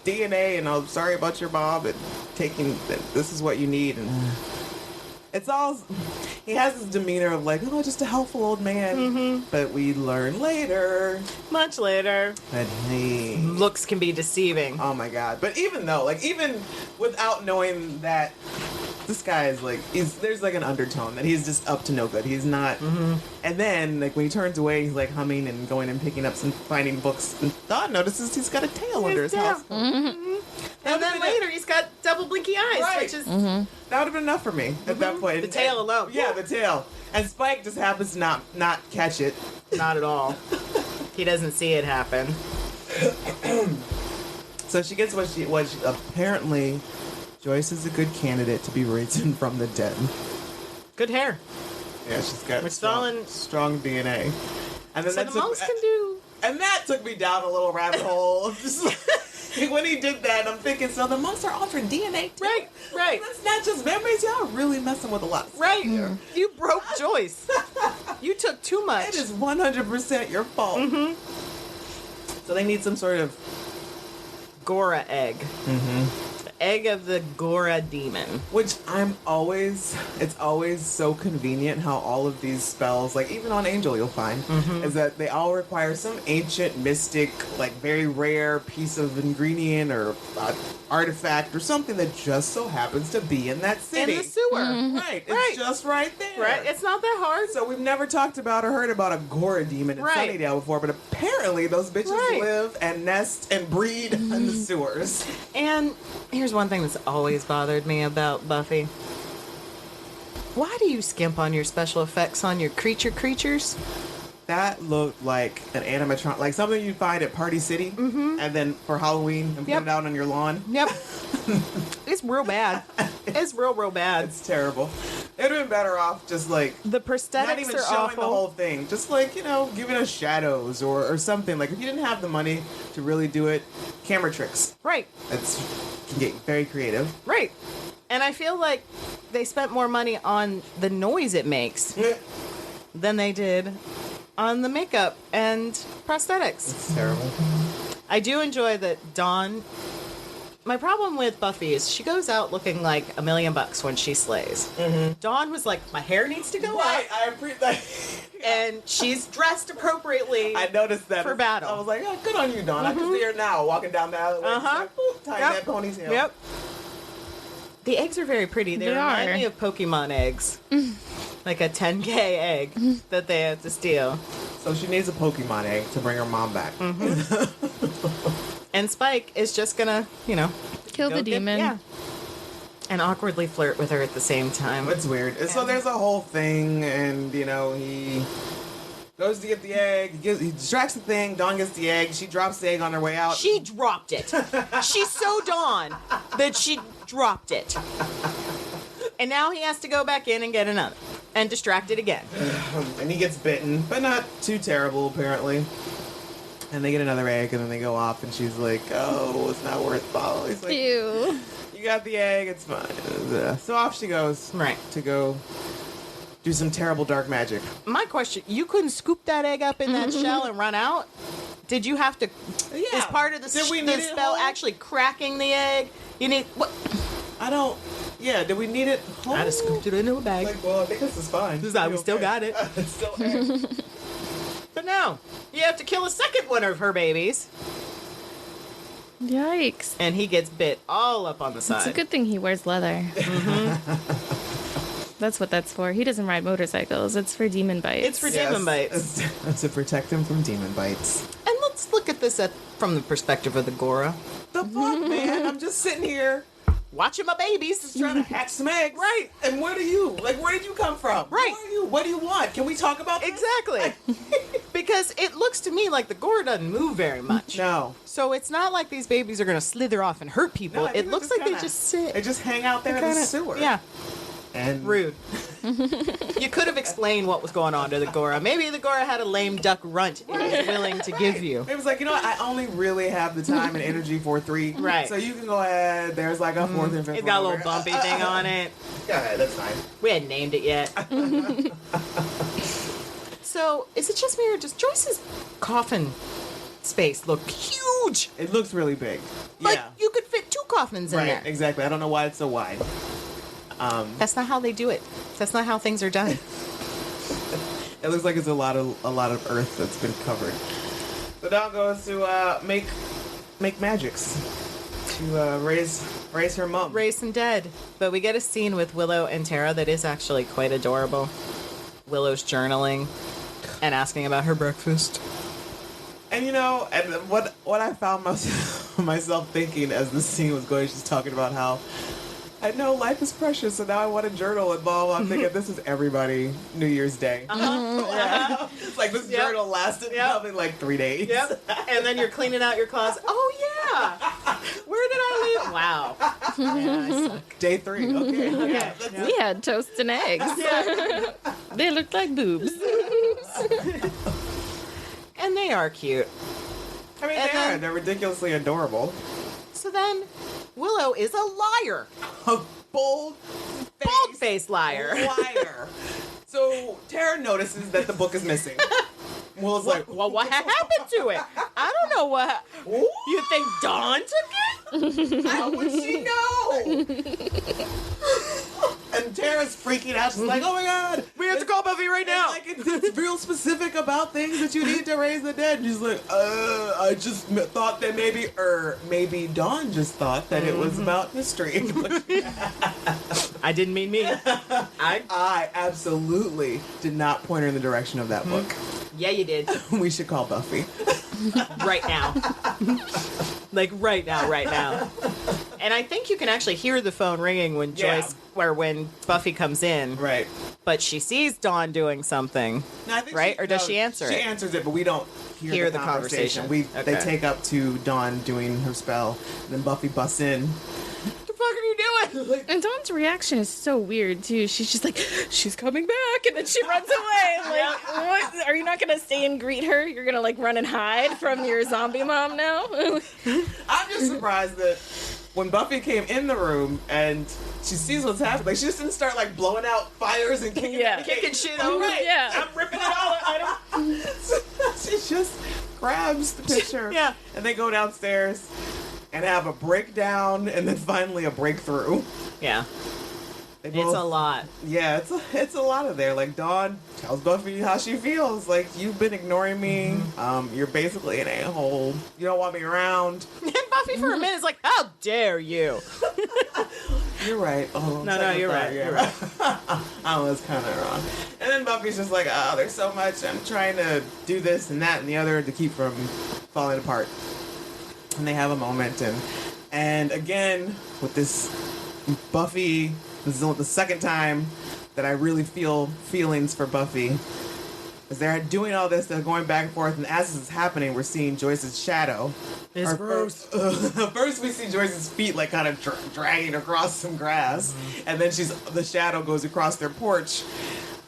DNA, and I'm sorry about your mom, and this is what you need, and it's all, he has this demeanor of just a helpful old man, but we learn later. Much later. That he... Looks can be deceiving. Oh my god. But even though, even without knowing that, this guy is there's an undertone that he's just up to no good. He's not. And then when he turns away, he's humming and going and picking up some, finding books. And Dawn notices he's got a tail under his house. And then later he's got double blinky eyes, which is that would have been enough for me at that point. The tail alone. Yeah, the tail. And Spike just happens to not catch it. Not at all. He doesn't see it happen. So she gets what she apparently. Joyce is a good candidate to be risen from the dead. Good hair. Yeah, she's got strong DNA. And then So the monks can do. And that took me down a little rabbit hole. When he did that, I'm thinking, so the monks are altering DNA too? Right. That's not just memories. Y'all are really messing with a lot. Right. You broke Joyce. You took too much. It is 100% your fault. So they need some sort of Gora egg. The egg of the Gora demon. Which it's always so convenient how all of these spells, like even on Angel you'll find, is that they all require some ancient, mystic, like very rare piece of ingredient or artifact or something that just so happens to be in that city. In the sewer. Right. It's just right there. Right. It's not that hard. So we've never talked about or heard about a Gora demon in Sunnydale before, but apparently those bitches live and nest and breed in the sewers. And here's one thing that's always bothered me about Buffy. Why do you skimp on your special effects on your creatures? That looked like an animatronic, like something you'd find at Party City, and then for Halloween and put it out on your lawn. Yep. It's real bad. It's real bad. It's terrible. It'd have been better off just like the prosthetics not even are showing awful. the whole thing. Just like, giving us shadows or something. Like if you didn't have the money to really do it, camera tricks. Right. Can get very creative. Right. And I feel like they spent more money on the noise it makes than they did on the makeup and prosthetics. It's terrible. I do enjoy that Dawn. My problem with Buffy is she goes out looking like $1 million when she slays. Dawn was like, my hair needs to go up. I appreciate that. And she's dressed appropriately. I noticed that for battle. I was like, oh, good on you, Dawn. I can see her now walking down the alleyway. Tying that ponytail. Yep. The eggs are very pretty. They remind me of Pokemon eggs. Like a 10K egg that they had to steal. So she needs a Pokemon egg to bring her mom back. And Spike is just gonna, Kill the demon. Yeah. And awkwardly flirt with her at the same time. It's weird. So there's a whole thing, and, he goes to get the egg. He distracts the thing. Dawn gets the egg. She drops the egg on her way out. She dropped it. She's so Dawn that she dropped it. And now he has to go back in and get another. And distract it again. And he gets bitten, but not too terrible, apparently. And they get another egg, and then they go off, and she's like, oh, it's not worth following. He's like, Ew. You got the egg, it's fine. So off she goes. Right. To go do some terrible dark magic. My question, you couldn't scoop that egg up in that shell and run out? Did you have to... Yeah. Is part of the spell actually cracking the egg? You need... What? I don't... Yeah, did we need it whole? I just scooped it into a bag. Like, well, I think this is fine. We still got it. It's still egg. But no, you have to kill a second one of her babies. Yikes. And he gets bit all up on the side. It's a good thing he wears leather. That's what that's for. He doesn't ride motorcycles. It's for demon bites. It's for demon bites. It's to protect him from demon bites. And let's look at this from the perspective of the Gora. The fuck, man? I'm just sitting here watching my babies. just trying to hatch some eggs. Right. And where did you come from? Right. Who are you? What do you want? Can we talk about this? Exactly. Because it looks to me like the Gora doesn't move very much. No. So it's not like these babies are going to slither off and hurt people. No, I think it looks like they just sit. They just hang out there in the sewer. Yeah. And Rude. You could have explained what was going on to the Gora. Maybe the Gora had a lame duck runt it was willing to give you. it was like, I only really have the time and energy for 3. Right. So you can go ahead. There's like a 4th and 5th. It's got a one little over. bumpy thing on it. Yeah, that's fine. We hadn't named it yet. So, is it just me or does Joyce's coffin space look huge? It looks really big. Like, Yeah. you could fit 2 coffins in Right, there. exactly. I don't know why it's so wide. That's not how they do it. That's not how things are done. It looks like it's a lot of earth that's been covered. So Dawn goes to make magics to raise her mom. Raise some dead. But we get a scene with Willow and Tara that is actually quite adorable. Willow's journaling and asking about her breakfast. And and what I found myself thinking as this scene was going, she's talking about how I know life is precious, so now I want to journal and blah, blah. I'm thinking this is everybody New Year's Day. Yeah. It's like this journal lasted probably like 3 days. Yep. And then you're cleaning out your closet. Oh, yeah. Where did I leave? Wow. Yeah, I suck. Day 3. Okay. Yeah. We had toast and eggs. They looked like boobs. And they are cute. I mean, they're ridiculously adorable. So then, Willow is a liar. A bold-faced liar. liar. So Tara notices that the book is missing. Willow's like, Well, what happened to it? I don't know what. Ooh. You think Dawn took it? How would she know? And Tara's freaking out. She's like, oh my God. We have to call Buffy right now. Like, it's real specific about things that you need to raise the dead. And she's like, I just thought that maybe Dawn just thought that it was about history. I didn't mean me. I absolutely did not point her in the direction of that book. Yeah, you did. We should call Buffy. Right now. Like, right now. And I think you can actually hear the phone ringing when when Buffy comes in. Right. But she sees Dawn doing something. No, I think right? Or does she answer it? She answers it, but we don't hear the conversation. Okay. They take up to Dawn doing her spell, and then Buffy busts in. What the fuck are you doing? And Dawn's reaction is so weird too. She's just like, she's coming back, and then she runs away. Like, what? Are you not gonna stay and greet her? You're gonna like run and hide from your zombie mom now? I'm just surprised that when Buffy came in the room and she sees what's happening, like she just didn't start like blowing out fires and kicking shit over. Right. Yeah. I'm ripping it all. I don't. She just grabs the picture. Yeah. And they go downstairs and have a breakdown and then finally a breakthrough. Yeah. It's a lot. Yeah, it's a lot of there. Like Dawn tells Buffy how she feels. Like, you've been ignoring me. You're basically an a-hole. You don't want me around. And Buffy for a minute is like, how dare you? You're right. Oh, No, you're right. You're right. I was kind of wrong. And then Buffy's just like, oh, there's so much. I'm trying to do this and that and the other to keep from falling apart. And they have a moment. And again, with this Buffy, this is the second time that I really feel feelings for Buffy. As they're doing all this, they're going back and forth, and as this is happening, we're seeing Joyce's shadow. It's gross. First, we see Joyce's feet like kind of dragging across some grass, and then the shadow goes across their porch.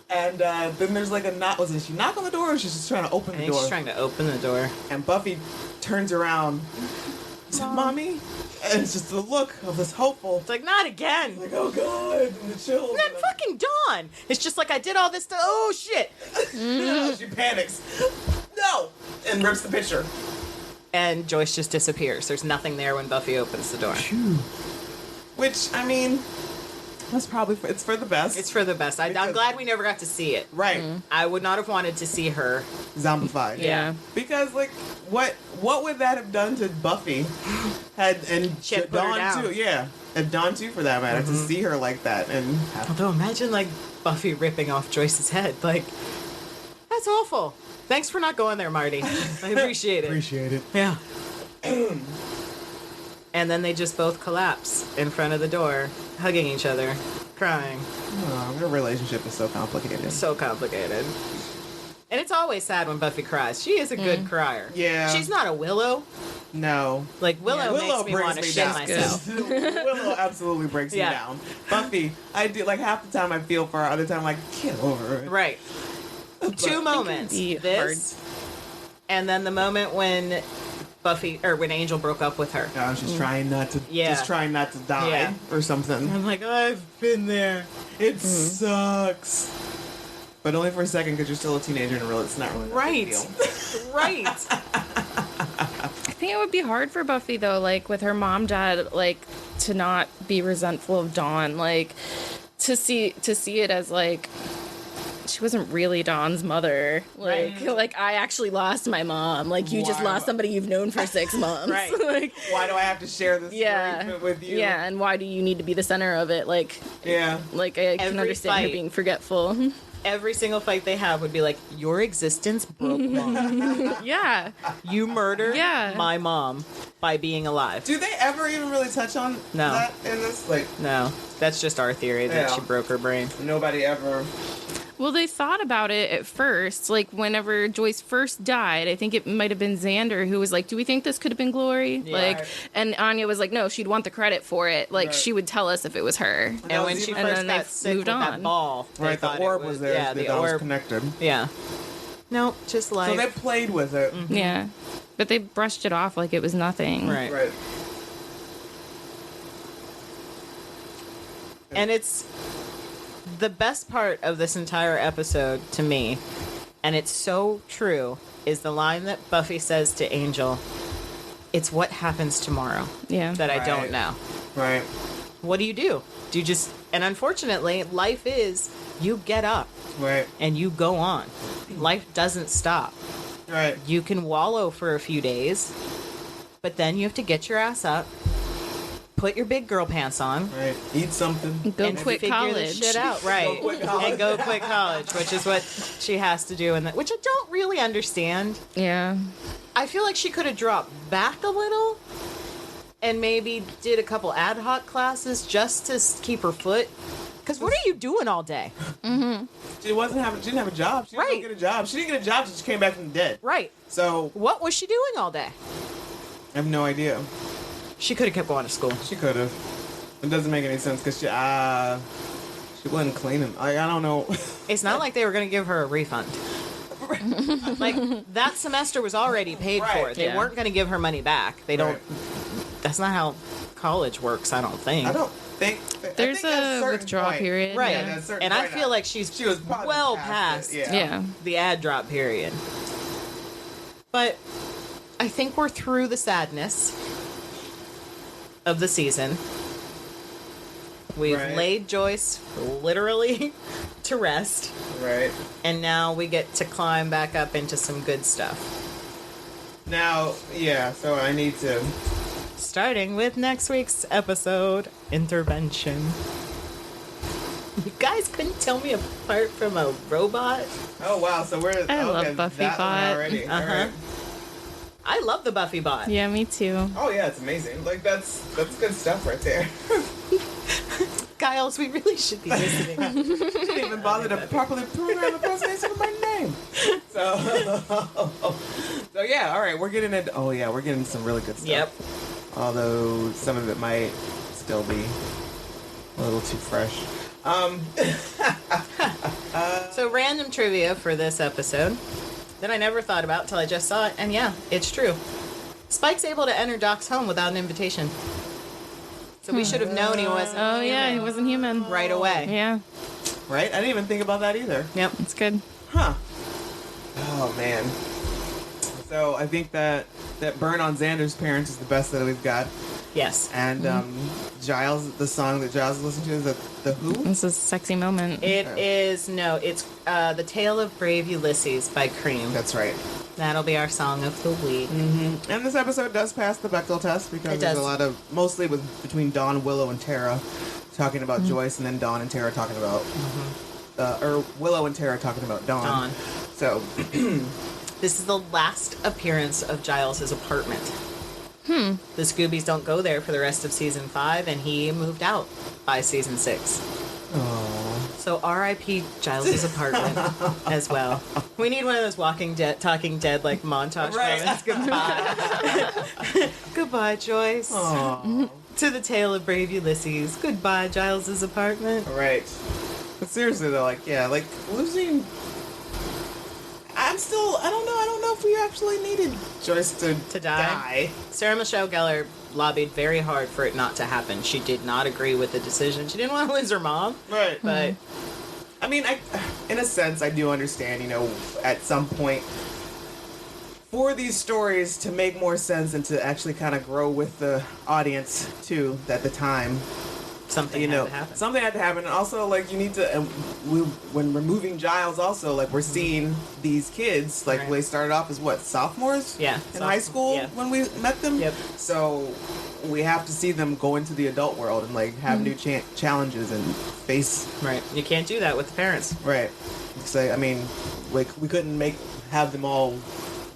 And then there's like a knock. Was it she knock on the door, or she's just trying to open the door? She's trying to open the door. And Buffy turns around. Mommy? And it's just the look of this hopeful. It's like, not again. Like, oh God, and the chills. And then fucking Dawn. It's just like, I did all this stuff. Oh, shit. She panics. No! And rips the picture. And Joyce just disappears. There's nothing there when Buffy opens the door. Which, I mean, that's probably, it's for the best. It's for the best. I'm glad we never got to see it. Right. I would not have wanted to see her. Zombified. Yeah. Because, like, what would that have done to Buffy? Chip put her Dawn down. too, yeah. And Dawn too, for that matter, to see her like that. And Although, imagine, like, Buffy ripping off Joyce's head. Like, that's awful. Thanks for not going there, Marty. I appreciate it. appreciate it. Yeah. And then they just both collapse in front of the door, hugging each other, crying. Oh, their relationship is so complicated. So complicated. And it's always sad when Buffy cries. She is a good crier. Yeah. She's not a Willow. No. Like, Willow makes me want to shit down. myself. Willow absolutely breaks me down. Buffy, I do, like, half the time I feel for her, other time I'm like, get over it. Right. Two moments. This, and then the moment when when Angel broke up with her. Oh, she's trying not to, just trying not to die or something. I'm like, I've been there. It sucks. But only for a second, because you're still a teenager and it's not really that big deal. Right. I think it would be hard for Buffy though, like with her mom, dad, like to not be resentful of Dawn, like to see it as like she wasn't really Dawn's mother. Like I actually lost my mom. Like you just lost somebody you've known for 6 months. Right. Like, why do I have to share this arrangement with you? Yeah, and why do you need to be the center of it? Like, like I can understand her being forgetful. Every single fight they have would be like, your existence broke mom. Yeah. You murdered my mom by being alive. Do they ever even really touch on that in this? Like, no. That's just our theory that she broke her brain. Nobody ever. Well, they thought about it at first, like whenever Joyce first died. I think it might have been Xander who was like, "Do we think this could have been Glory?" Yeah. Like, and Anya was like, "No, she'd want the credit for it. Like, she would tell us if it was her." And when she first got sick with that ball, right, the orb was there. Yeah, the orb was connected. Yeah. No, just like so they played with it. Mm-hmm. Yeah, but they brushed it off like it was nothing. Right. Right. And it's the best part of this entire episode to me, and it's so true, is the line that Buffy says to Angel, It's what happens tomorrow Yeah. that I don't Right. know. Right. What do? Do you just, and unfortunately, life is, you get up Right. and you go on. Life doesn't stop. Right. You can wallow for a few days, but then you have to get your ass up, put your big girl pants on, Right. Eat something. Go and quit figure college. this shit out, right? quit college. And go quit college, which is what she has to do, which I don't really understand. Yeah. I feel like she could have dropped back a little and maybe did a couple ad hoc classes just to keep her foot. Because what are you doing all day? She didn't have a job. She didn't Right. get a job. She didn't get a job until she came back from the dead. Right. So What was she doing all day? I have no idea. She could have kept going to school. She could have. It doesn't make any sense because she wasn't cleaning. I don't know. It's not like they were going to give her a refund. Like, that semester was already paid for. Right. They Yeah. weren't going to give her money back. They don't. Right. That's not how college works, I don't think. I don't think There's I think at a certain withdrawal point- period. Right. Yeah, at a certain And I point, feel like she was probably well past past it. Yeah. the ad drop period. But I think we're through the sadness of the season. We've Right. laid Joyce literally to rest, Right. and now we get to climb back up into some good stuff. Now, yeah. So I need to. Starting with next week's episode, Intervention. You guys couldn't tell me apart from a robot? Oh wow. So we're. I love okay, Buffy that one Bot. already. All Uh-huh. right. I love the Buffy bot. Yeah, me too. Oh yeah, it's amazing. Like that's good stuff right there. Giles, we really should be listening. Didn't even bother to properly program the pronunciation of my name. So yeah, all right, we're getting it. Oh yeah, we're getting some really good stuff. Yep. Although some of it might still be a little too fresh. So random trivia for this episode that I never thought about till I just saw it, and yeah, it's true. Spike's able to enter Doc's home without an invitation. So we should have known he wasn't Oh yeah, he wasn't human. right away. Yeah, Right? I didn't even think about that either. Yep. it's good. Huh. Oh man. So I think that burn on Xander's parents is the best that we've got. Yes. And Giles, the song that Giles is listening to is the Who? This is a sexy moment. It's The Tale of Brave Ulysses by Cream. That's right. That'll be our song of the week. And this episode does pass the Bechdel test because It there's does. a lot of, mostly it was between Dawn, Willow, and Tara talking about Joyce, and then Dawn and Tara talking about, or Willow and Tara talking about Dawn. Dawn. So, This is the last appearance of Giles' apartment. The Scoobies don't go there for the rest of season 5, and he moved out by season 6. So R.I.P. Giles' apartment as well. We need one of those Talking Dead like montage Right. moments. Goodbye. Goodbye, Joyce. Aw. To the Tale of Brave Ulysses. Goodbye, Giles' apartment. Right. But seriously though, like, yeah, like losing. I don't know if we actually needed Joyce To die? Sarah Michelle Gellar lobbied very hard for it not to happen. She did not agree with the decision. She didn't want to lose her mom, Right. but I mean, in a sense, I do understand, at some point, for these stories to make more sense and to actually kind of grow with the audience, too, at the time, something had to happen. something had to happen. And also, like, you need to, when removing Giles, also, like, we're seeing these kids, like, Right. they started off as, what, sophomores? Yeah, In high school yeah. when we met them? Yep. So we have to see them go into the adult world and, like, have new challenges and face. Right. You can't do that with the parents. Right. So, I mean, like, we couldn't have them all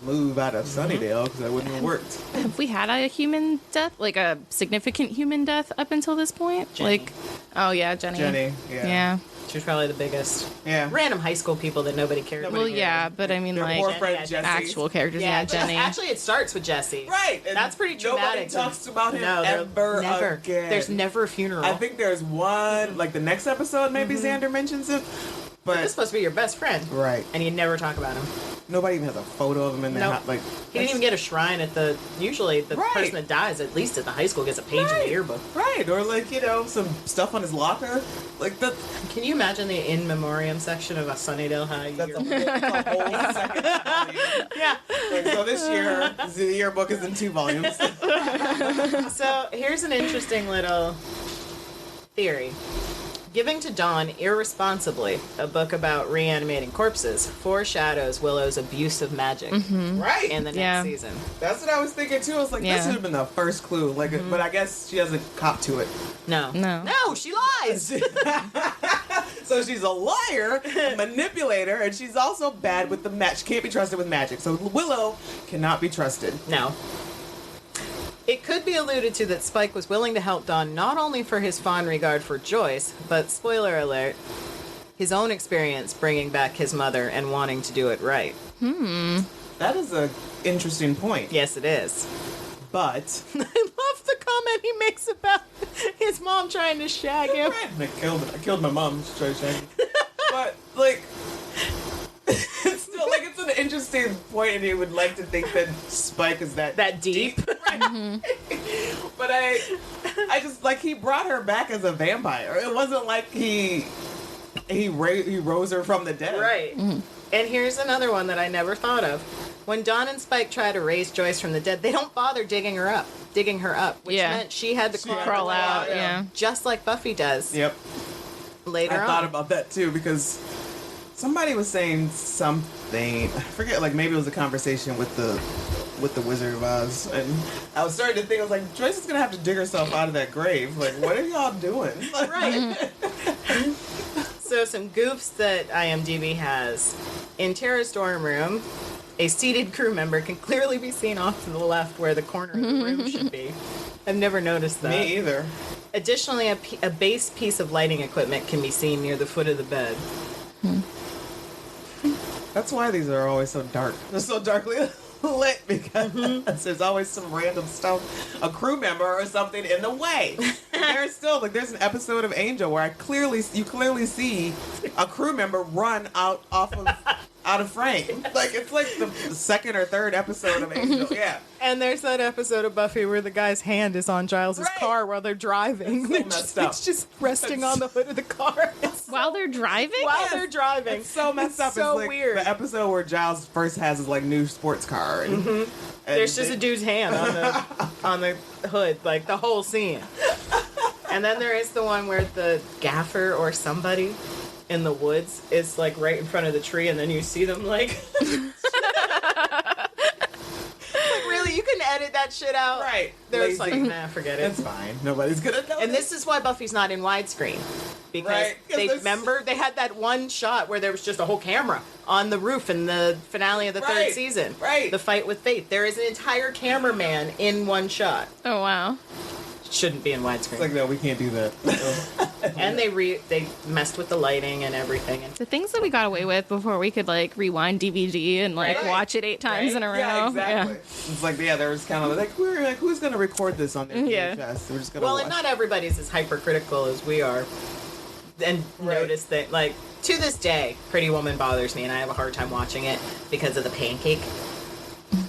move out of Sunnydale because that wouldn't have worked. Have we had a human death, like a significant human death up until this point? Jenny. Like, oh yeah, Jenny. Jenny, yeah. Yeah. She was probably the biggest. Yeah. Random high school people that nobody cared Nobody Well, about. yeah, but I mean, Their like poor friend Jenny, Jesse. actual characters. Yeah, Jenny. Actually, it starts with Jesse. Right. And That's pretty dramatic. Nobody talks about him No, ever never. again. There's never a funeral. I think there's one, like the next episode, maybe Xander mentions it. This is But, supposed to be your best friend. right. And you never talk about him. nobody even has a photo of him in their Nope. house. Like, He didn't even get a shrine at the. Usually, the Right. person that dies, at least at the high school, gets a page in the yearbook. Right, or like, you know, some stuff on his locker. Like, Can you imagine the in memoriam section of a Sunnydale High that's a yearbook? whole second volume. Yeah. Like, so this year, the yearbook is in 2 volumes. So here's an interesting little theory. Giving to Dawn irresponsibly a book about reanimating corpses foreshadows Willow's abuse of magic Right. in the next Yeah. season. That's what I was thinking too. I was like, Yeah. this should have been the first clue. Like, but I guess she doesn't cop to it. No. No. No, she lies. So she's a liar, a manipulator, and she's also bad with the match. She can't be trusted with magic. So Willow cannot be trusted. No. It could be alluded to that Spike was willing to help Dawn not only for his fond regard for Joyce, but, spoiler alert, his own experience bringing back his mother and wanting to do it right. That is a interesting point. Yes, it is. But I love the comment he makes about his mom trying to shag him. I killed my mom. She tried to shag me. But like, it's still like it's an interesting point, and you would like to think that Spike is that deep. Right? But I just like he brought her back as a vampire. It wasn't like he rose her from the dead. Right. And here's another one that I never thought of. When Dawn and Spike try to raise Joyce from the dead, they don't bother digging her up, which Yeah. meant she had to She had Crawl to out, yeah. just like Buffy does Yep. later I on. thought about that too because somebody was saying something. I forget. Like maybe it was a conversation with the Wizard of Oz, and I was starting to think. I was like, Joyce is gonna have to dig herself out of that grave. Like, what are y'all doing? Right. So some goofs that IMDb has. In Tara's dorm room, a seated crew member can clearly be seen off to the left where the corner of the room should be. I've never noticed that. Me either. Additionally, a base piece of lighting equipment can be seen near the foot of the bed. That's why these are always so dark. They're so darkly lit because there's always some random stuff, a crew member or something in the way. There's still there's an episode of Angel where you clearly see a crew member run out of frame. Like it's like the second or third episode of Angel. Yeah. And there's that episode of Buffy where the guy's hand is on Giles' Right. car while they're driving. It's so messed up. It's just resting on the hood of the car. While they're driving? While they're driving. It's so messed up. So it's like weird. The episode where Giles first has his new sports car. And, There's just a dude's hand on the hood, like the whole scene. And then there is the one where the gaffer or somebody in the woods is like right in front of the tree, and then you see them like. Like really, you can edit that shit out. Right. They're just like, Lazy. nah, forget it. It's fine. Nobody's gonna know. And this is why Buffy's not in widescreen. Because Right, 'cause they there's- remember they had that one shot where there was just a whole camera on the roof in the finale of the third Right, season. right. The fight with Faith. There is an entire cameraman in one shot. Oh, wow. Shouldn't be in widescreen. It's like, no, we can't do that. And they messed with the lighting and everything. And The things that we got away with before we could, rewind DVD and, Right. watch it 8 times Right. in a row. Yeah, exactly. It's like, yeah, there was kind of who's gonna record this on their Yeah. VHS? We're just gonna well, watch. and not everybody's as hypercritical as we are. And Right. notice that, to this day, Pretty Woman bothers me, and I have a hard time watching it because of the pancake.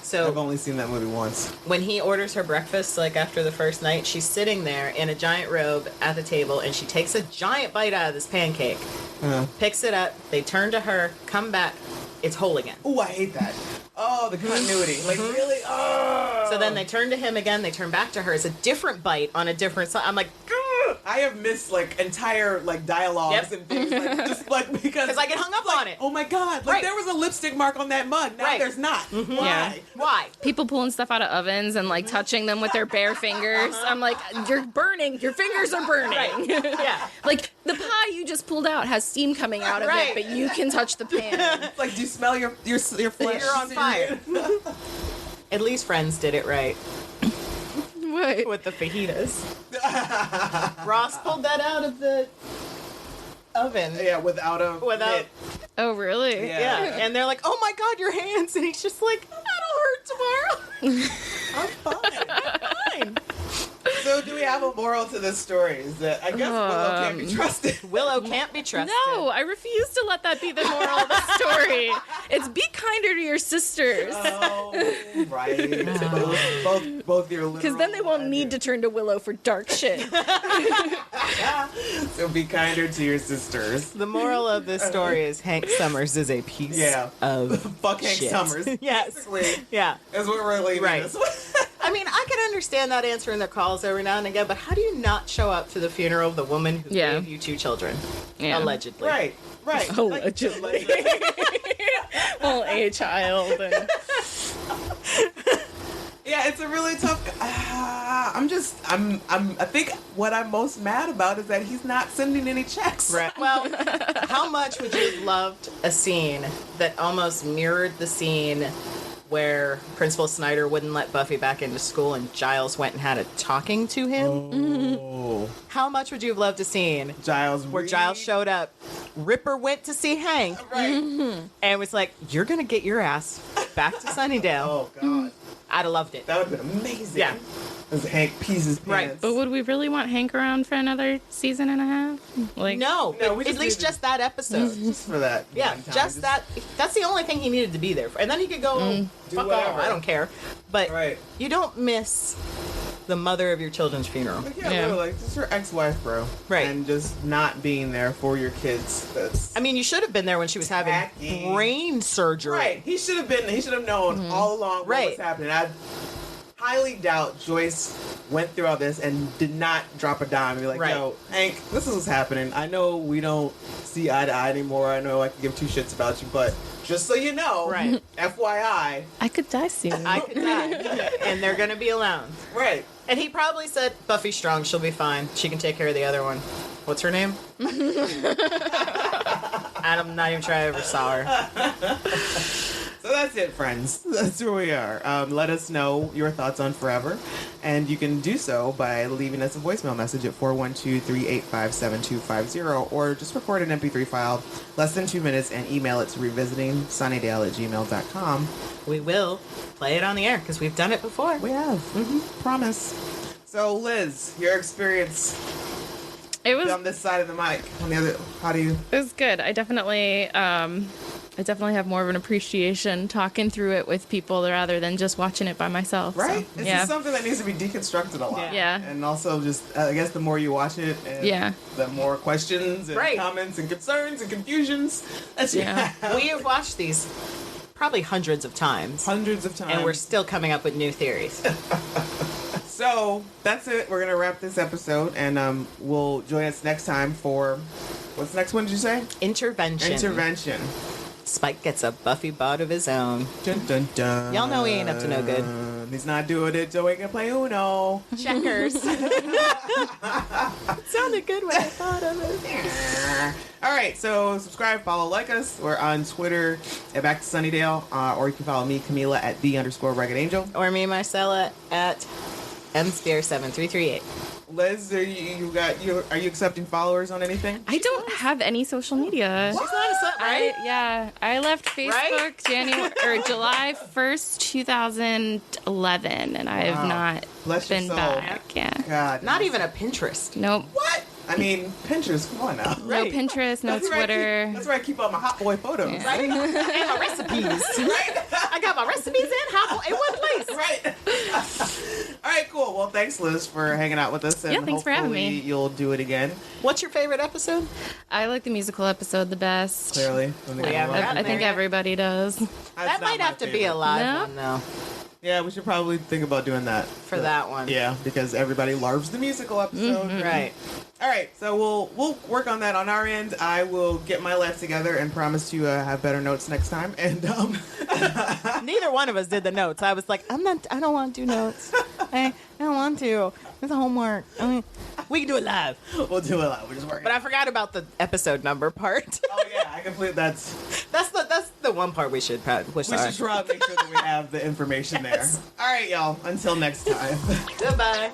So I've only seen that movie once. when he orders her breakfast, after the first night, she's sitting there in a giant robe at the table, and she takes a giant bite out of this pancake, picks it up, they turn to her, come back, it's whole again. Oh, I hate that. Oh, the continuity. Really? Oh. So then they turn to him again, they turn back to her, it's a different bite on a different side. I'm like, I have missed entire dialogues Yep. and things because I get hung up on it. Oh my god! Right. There was a lipstick mark on that mug. Now Right. there's not. Why? Yeah. Why? People pulling stuff out of ovens and, touching them with their bare fingers. I'm like, you're burning. Your fingers are burning. Right. Yeah. The pie you just pulled out has steam coming out of Right. it, but you can touch the pan. It's like, do you smell your flesh? You're on fire. At least Friends did it right What? with the fajitas. Ross pulled that out of the oven. Yeah, without a Without- mitt. Oh, really? Yeah, and they're like, "Oh my God, your hands!" And he's just like, "That'll hurt tomorrow." I'm fine. Fine. So do we have a moral to this story? Is that I guess Willow can't be trusted. Willow can't be trusted. No, I refuse to let that be the moral of the story. It's be kinder to your sisters. Oh, right. Both your literal. Because then they won't need to turn to Willow for dark shit. So be kinder to your sisters. The moral of this story is Hank Summers is a piece of Fuck Hank shit. Summers. Yes. Basically, Yeah. is what we're leaving Right. this with. I mean, I can understand that answering the calls every now and again, but how do you not show up to the funeral of the woman who gave you 2 children? Yeah. Allegedly. Right. Allegedly. Well, a child. And... Yeah, it's a really tough. I think what I'm most mad about is that he's not sending any checks. Right. Well, how much would you have loved a scene that almost mirrored the scene where Principal Snyder wouldn't let Buffy back into school and Giles went and had a talking to him? Oh. How much would you have loved a scene Giles. where Giles showed up, Ripper went to see Hank, Right. and was like, "You're gonna get your ass back to Sunnydale." Oh God. I'd have loved it. That would have been amazing. Yeah. As Hank pees his pants. Right. But would we really want Hank around for another season and a half? Like, No, No, we at just least needed- just that episode. Just for that. Yeah, one time. just that. That's the only thing he needed to be there for. And then he could go, Do fuck whatever. off, I don't care. But Right. you don't miss the mother of your children's funeral. Like, yeah, Yeah. literally, like, just your ex-wife, bro. Right. And just not being there for your kids. That's I mean, you should have been there when she was having Tacky. brain surgery. right. He should have been. He should have known all along what Right. was happening. I highly doubt Joyce went through all this and did not drop a dime and be like, Right. "Yo, Hank, this is what's happening. I know we don't see eye to eye anymore. I know I can give 2 shits about you, but just so you know, Right. FYI, I could die soon. I could die. And they're going to be alone. right." And he probably said, Buffy's strong, she'll be fine. She can take care of the other one. What's her name? I'm not even sure I ever saw her. So that's it, friends. That's where we are. Let us know your thoughts on Forever, and you can do so by leaving us a voicemail message at 412-385-7250, or just record an MP3 file, less than 2 minutes, and email it to revisitingsunnydale@gmail.com. We will play it on the air because we've done it before. We have. Promise. So, Liz, your experience It was on this side of the mic. On the other, how do you... It was good. I definitely have more of an appreciation talking through it with people rather than just watching it by myself. Right? So, It's yeah. just something that needs to be deconstructed a lot. Yeah. And also just, I guess the more you watch it, and Yeah. the more questions and Right. comments and concerns and confusions that you Yeah. have. We have watched these probably hundreds of times. Hundreds of times. And we're still coming up with new theories. So, that's it. We're going to wrap this episode, and we'll join us next time for... What's the next one, did you say? Intervention. Intervention. Spike gets a Buffy bod of his own. Dun, dun, dun. Y'all know he ain't up to no good. He's not doing it so we can play Uno. Checkers. Sounded good when I thought of it. All right, so subscribe, follow, like us. We're on Twitter at Back to Sunnydale, or you can follow me, Camila, at _Rugged Angel. Or me, Marcella, at mspear7338. Liz, are you accepting followers on anything? I don't have any social media. She's not a slut, right? I left Facebook July 1st, 2011, and I have Wow. not Bless your been soul. back. Yeah. God. Not even a Pinterest. Nope. What? I mean, Pinterest, come on now. Right. No Pinterest, no That's where I Twitter. that's where I keep all my hot boy photos. Yeah. Right? And my recipes. Right? I got my recipes and hot in one place. Right. All right, cool. Well, thanks, Liz, for hanging out with us. And Yeah, thanks for having hopefully me. You'll do it again. What's your favorite episode? I like the musical episode the best. Clearly. Yeah, I think everybody does. That might have to be a live No? one, though, Yeah, we should probably think about doing that. for that one. Yeah, because everybody loves the musical episode. Right. All right, so we'll work on that on our end. I will get my life together and promise to have better notes next time. And Neither one of us did the notes. I was like, I don't want to do notes. I don't want to. It's homework. I mean, we can do it live. we'll do it live. We're just working. But I forgot about the episode number part. Oh yeah, I completely. That's That's the one part we should push we on. should try to make sure that we have the information there. All right, y'all. Until next time. Goodbye.